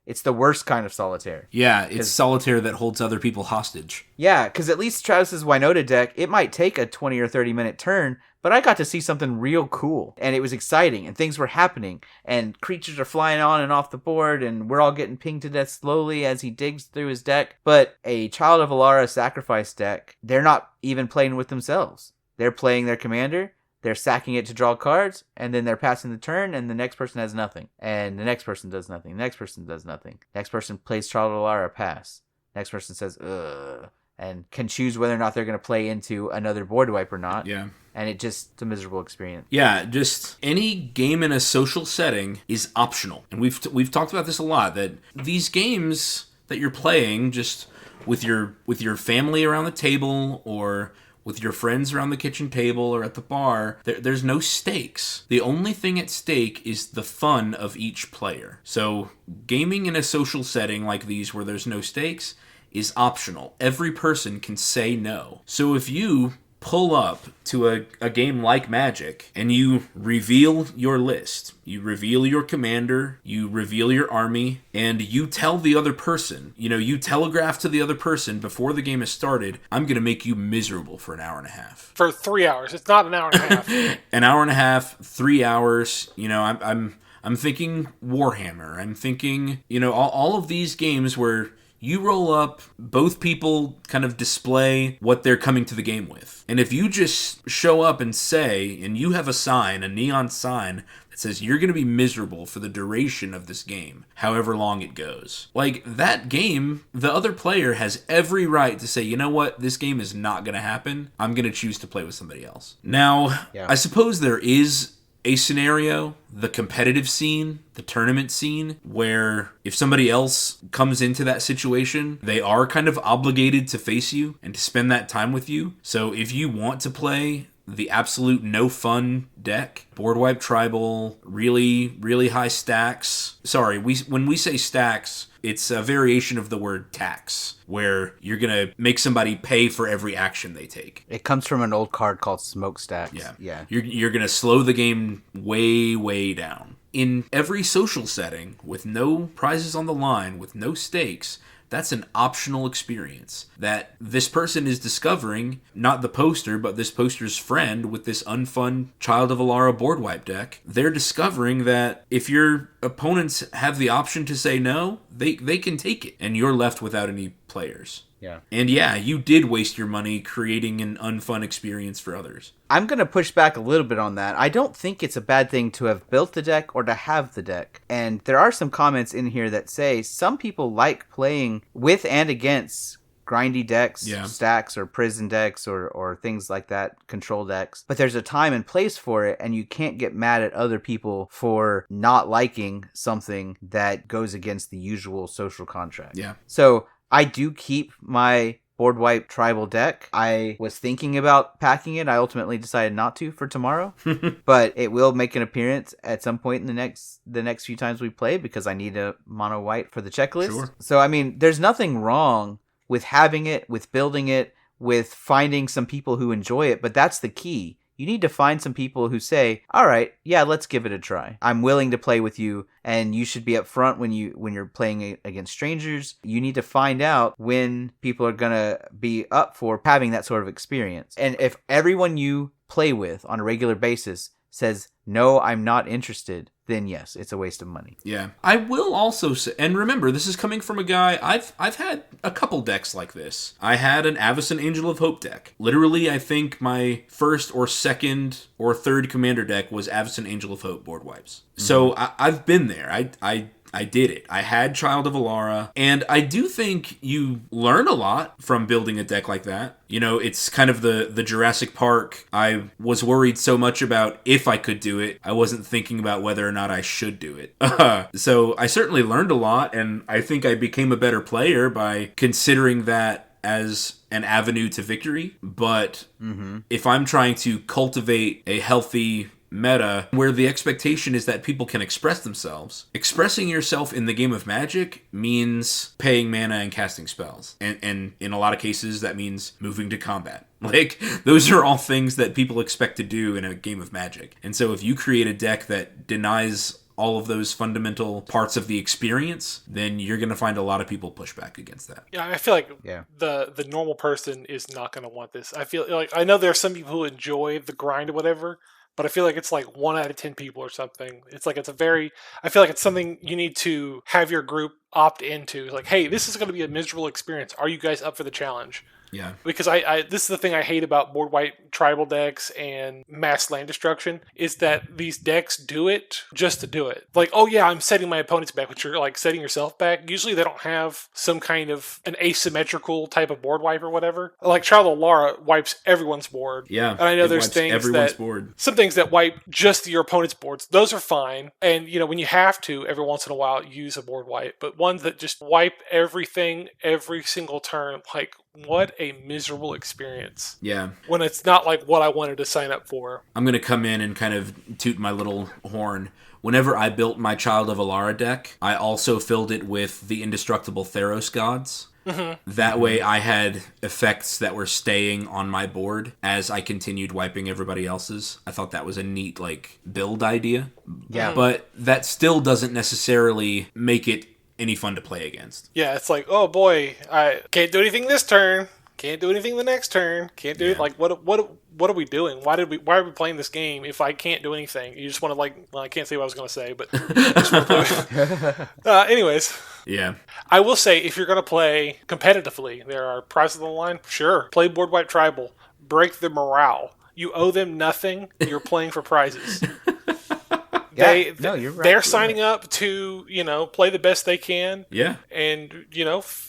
It's the worst kind of solitaire. Yeah, it's solitaire that holds other people hostage. Yeah, because at least Travis's Winota deck, it might take a 20 or 30 minute turn, but I got to see something real cool, and it was exciting, and things were happening, and creatures are flying on and off the board, and we're all getting pinged to death slowly as he digs through his deck. But a Child of Alara sacrifice deck, they're not even playing with themselves. They're playing their commander, they're sacking it to draw cards, and then they're passing the turn, and the next person has nothing. And the next person does nothing, the next person does nothing. Next person plays Child of Alara, pass. Next person says, ugh. and can choose whether or not they're going to play into another board wipe or not. Yeah. And it's a miserable experience. Yeah, just any game in a social setting is optional. And we've talked about this a lot, that these games that you're playing just with your family around the table or with your friends around the kitchen table or at the bar, there's no stakes. The only thing at stake is the fun of each player. So gaming in a social setting like these where there's no stakes is optional. Every person can say no. So if you pull up to a game like Magic and you reveal your list, you reveal your commander, you reveal your army, and you tell the other person, you telegraph to the other person before the game has started, I'm going to make you miserable for an hour and a half. For 3 hours. It's not an hour and a half. An hour and a half, 3 hours, I'm thinking Warhammer. I'm thinking, all of these games where you roll up, both people kind of display what they're coming to the game with. And if you just show up and say, and you have a sign, a neon sign, that says you're going to be miserable for the duration of this game, however long it goes. Like, that game, the other player has every right to say, you know what, this game is not going to happen. I'm going to choose to play with somebody else. Now, I suppose there is a scenario, the competitive scene, the tournament scene, where if somebody else comes into that situation, they are kind of obligated to face you and to spend that time with you. So if you want to play the absolute no fun deck, board wipe tribal, really, really high stacks. Sorry, when we say stacks, it's a variation of the word tax, where you're going to make somebody pay for every action they take. It comes from an old card called Smokestacks. Yeah. You're going to slow the game way, way down. In every social setting, with no prizes on the line, with no stakes, that's an optional experience that this person is discovering, not the poster, but this poster's friend with this unfun Child of Alara board wipe deck. They're discovering that if your opponents have the option to say no, they can take it, and you're left without any players. Yeah. And yeah, you did waste your money creating an unfun experience for others. I'm going to push back a little bit on that. I don't think it's a bad thing to have built the deck or to have the deck. And there are some comments in here that say some people like playing with and against grindy decks, stacks, or prison decks, or things like that, control decks. But there's a time and place for it, and you can't get mad at other people for not liking something that goes against the usual social contract. Yeah. So I do keep my board wipe tribal deck. I was thinking about packing it. I ultimately decided not to for tomorrow, but it will make an appearance at some point in the next few times we play, because I need a mono white for the checklist. Sure. So I mean, there's nothing wrong with having it, with building it, with finding some people who enjoy it, but that's the key. You need to find some people who say, all right, yeah, let's give it a try. I'm willing to play with you, and you should be upfront when you're playing against strangers. You need to find out when people are going to be up for having that sort of experience. And if everyone you play with on a regular basis says, no, I'm not interested, then yes, it's a waste of money. Yeah. I will also say, and remember, this is coming from a guy, I've had a couple decks like this. I had an Avacyn Angel of Hope deck. Literally, I think my first or second or third commander deck was Avacyn Angel of Hope board wipes. Mm-hmm. So I've been there. I did it. I had Child of Alara, and I do think you learn a lot from building a deck like that. It's kind of the Jurassic Park. I was worried so much about if I could do it, I wasn't thinking about whether or not I should do it. So I certainly learned a lot, and I think I became a better player by considering that as an avenue to victory. But if I'm trying to cultivate a healthy meta where the expectation is that people can express themselves, expressing yourself in the game of Magic means paying mana and casting spells, and in a lot of cases that means moving to combat. Like, those are all things that people expect to do in a game of Magic. And so if you create a deck that denies all of those fundamental parts of the experience, then you're going to find a lot of people push back against that. Yeah, I feel like the normal person is not going to want this. I feel like, I know there are some people who enjoy the grind or whatever, but I feel like it's like 1 out of 10 people or something. It's like, I feel like it's something you need to have your group opt into. Like, hey, this is going to be a miserable experience. Are you guys up for the challenge? Yeah. Because I this is the thing I hate about board wipe tribal decks and mass land destruction is that these decks do it just to do it. Like, oh yeah, I'm setting my opponents back, but you're like setting yourself back. Usually they don't have some kind of an asymmetrical type of board wipe or whatever. Like Tribal Lara wipes everyone's board. Yeah. And I know it there's wipes things everyone's that board. some things that wipe just your opponent's boards. Those are fine. And you know, when you have to, every once in a while use a board wipe. But ones that just wipe everything every single turn, like what a miserable experience. Yeah. When it's not like what I wanted to sign up for. I'm going to come in and kind of toot my little horn. Whenever I built my Child of Alara deck, I also filled it with the indestructible Theros gods. Mm-hmm. That way I had effects that were staying on my board as I continued wiping everybody else's. I thought that was a neat, like, build idea. Yeah. But that still doesn't necessarily make it any fun to play against. Yeah, it's like, oh boy, I can't do anything this turn. Can't do anything the next turn. Can't do it. Like, what are we doing? Why are we playing this game if I can't do anything? You just want to well, I can't say what I was going to say, but just want to play. Anyways. Yeah. I will say, if you're going to play competitively, there are prizes on the line. Sure. Play Board Wipe Tribal. Break the morale. You owe them nothing. You're playing for prizes. You're right. They're signing up to, play the best they can. Yeah. And,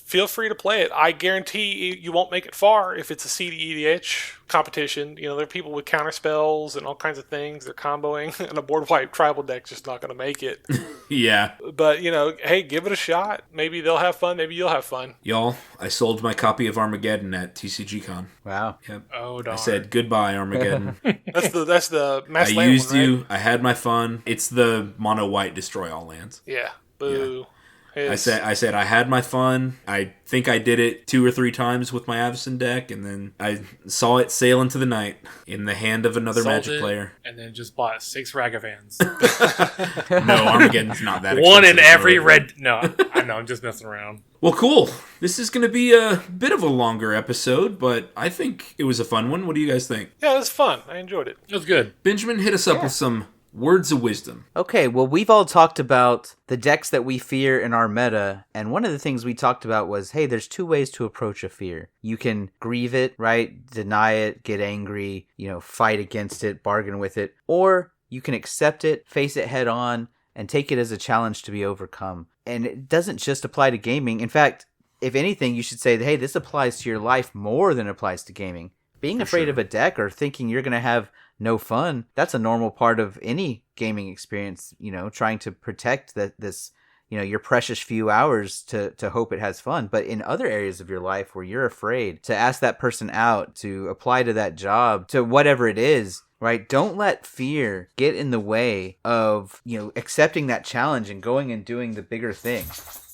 feel free to play it. I guarantee you won't make it far if it's a CDEDH competition. There are people with counter spells and all kinds of things. They're comboing, and a board wipe tribal deck's just not going to make it. Yeah. But, hey, give it a shot. Maybe they'll have fun. Maybe you'll have fun. Y'all, I sold my copy of Armageddon at TCGCon. Wow. Yep. Oh, darn. I said goodbye, Armageddon. That's the mass I land used one, right? you. I had my fun. It's the mono white destroy all lands. Yeah. Boo. Yeah. I said I had my fun. I think I did it 2 or 3 times with my Avacyn deck, and then I saw it sail into the night in the hand of another Magic player. And then just bought 6 Ragavans. No, Armageddon's not that expensive. One in every red... No, I know, I'm just messing around. Well, cool. This is going to be a bit of a longer episode, but I think it was a fun one. What do you guys think? Yeah, it was fun. I enjoyed it. It was good. Benjamin, hit us up with some words of wisdom. Okay, well, we've all talked about the decks that we fear in our meta, and one of the things we talked about was, hey, there's 2 ways to approach a fear. You can grieve it, right? Deny it, get angry, fight against it, bargain with it, or you can accept it, face it head on, and take it as a challenge to be overcome. And it doesn't just apply to gaming. In fact, if anything, you should say, hey, this applies to your life more than it applies to gaming. Being afraid of a deck or thinking you're going to have no fun, that's a normal part of any gaming experience, trying to protect this, your precious few hours to hope it has fun. But in other areas of your life where you're afraid to ask that person out, to apply to that job, to whatever it is, right? Don't let fear get in the way of, accepting that challenge and going and doing the bigger thing.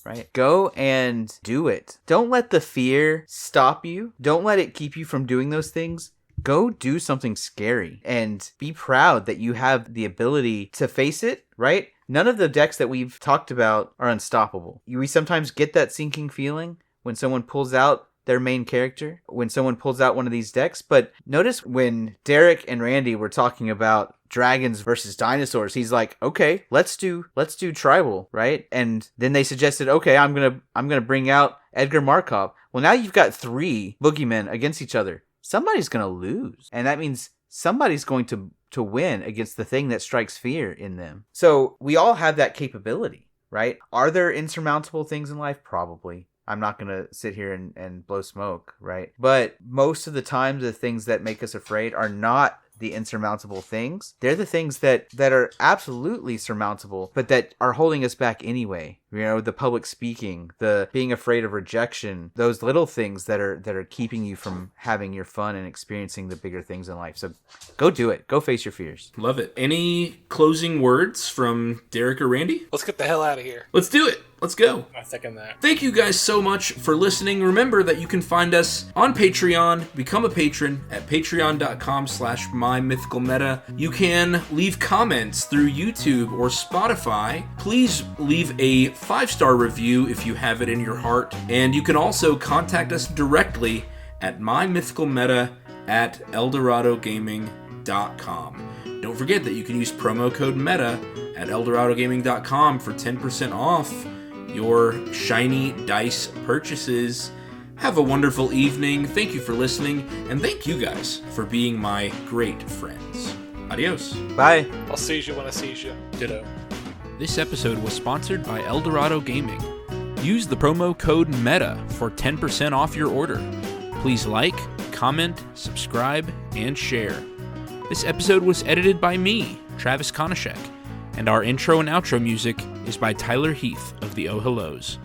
Right? Go and do it. Don't let the fear stop you. Don't let it keep you from doing those things. Go do something scary and be proud that you have the ability to face it, right? None of the decks that we've talked about are unstoppable. We sometimes get that sinking feeling when someone pulls out their main character, when someone pulls out one of these decks. But notice when Derek and Randy were talking about dragons versus dinosaurs, he's like, okay, let's do tribal, right? And then they suggested, okay, I'm gonna bring out Edgar Markov. Well, now you've got 3 boogeymen against each other. Somebody's gonna lose, and that means somebody's going to win against the thing that strikes fear in them. So we all have that capability, right? Are there insurmountable things in life? Probably. I'm not going to sit here and blow smoke, right? But most of the time, the things that make us afraid are not the insurmountable things. They're the things that are absolutely surmountable, but that are holding us back anyway. The public speaking, the being afraid of rejection, those little things that are keeping you from having your fun and experiencing the bigger things in life. So go do it. Go face your fears. Love it. Any closing words from Derek or Randy? Let's get the hell out of here. Let's do it. Let's go. I second that. Thank you guys so much for listening. Remember that you can find us on Patreon. Become a patron at patreon.com/mymythicalmeta. You can leave comments through YouTube or Spotify. Please leave a 5-star review if you have it in your heart. And you can also contact us directly at mymythicalmeta@eldoradogaming.com. Don't forget that you can use promo code META at eldoradogaming.com for 10% off your shiny dice purchases. Have a wonderful evening. Thank you for listening, and thank you guys for being my great friends. Adios. Bye. I'll seize you when I seize you. Ditto. This episode was sponsored by Eldorado Gaming. Use the promo code META for 10% off your order. Please like, comment, subscribe, and share. This episode was edited by me, Travis Konishek, and our intro and outro music is by Tyler Heath of the Oh Hellos.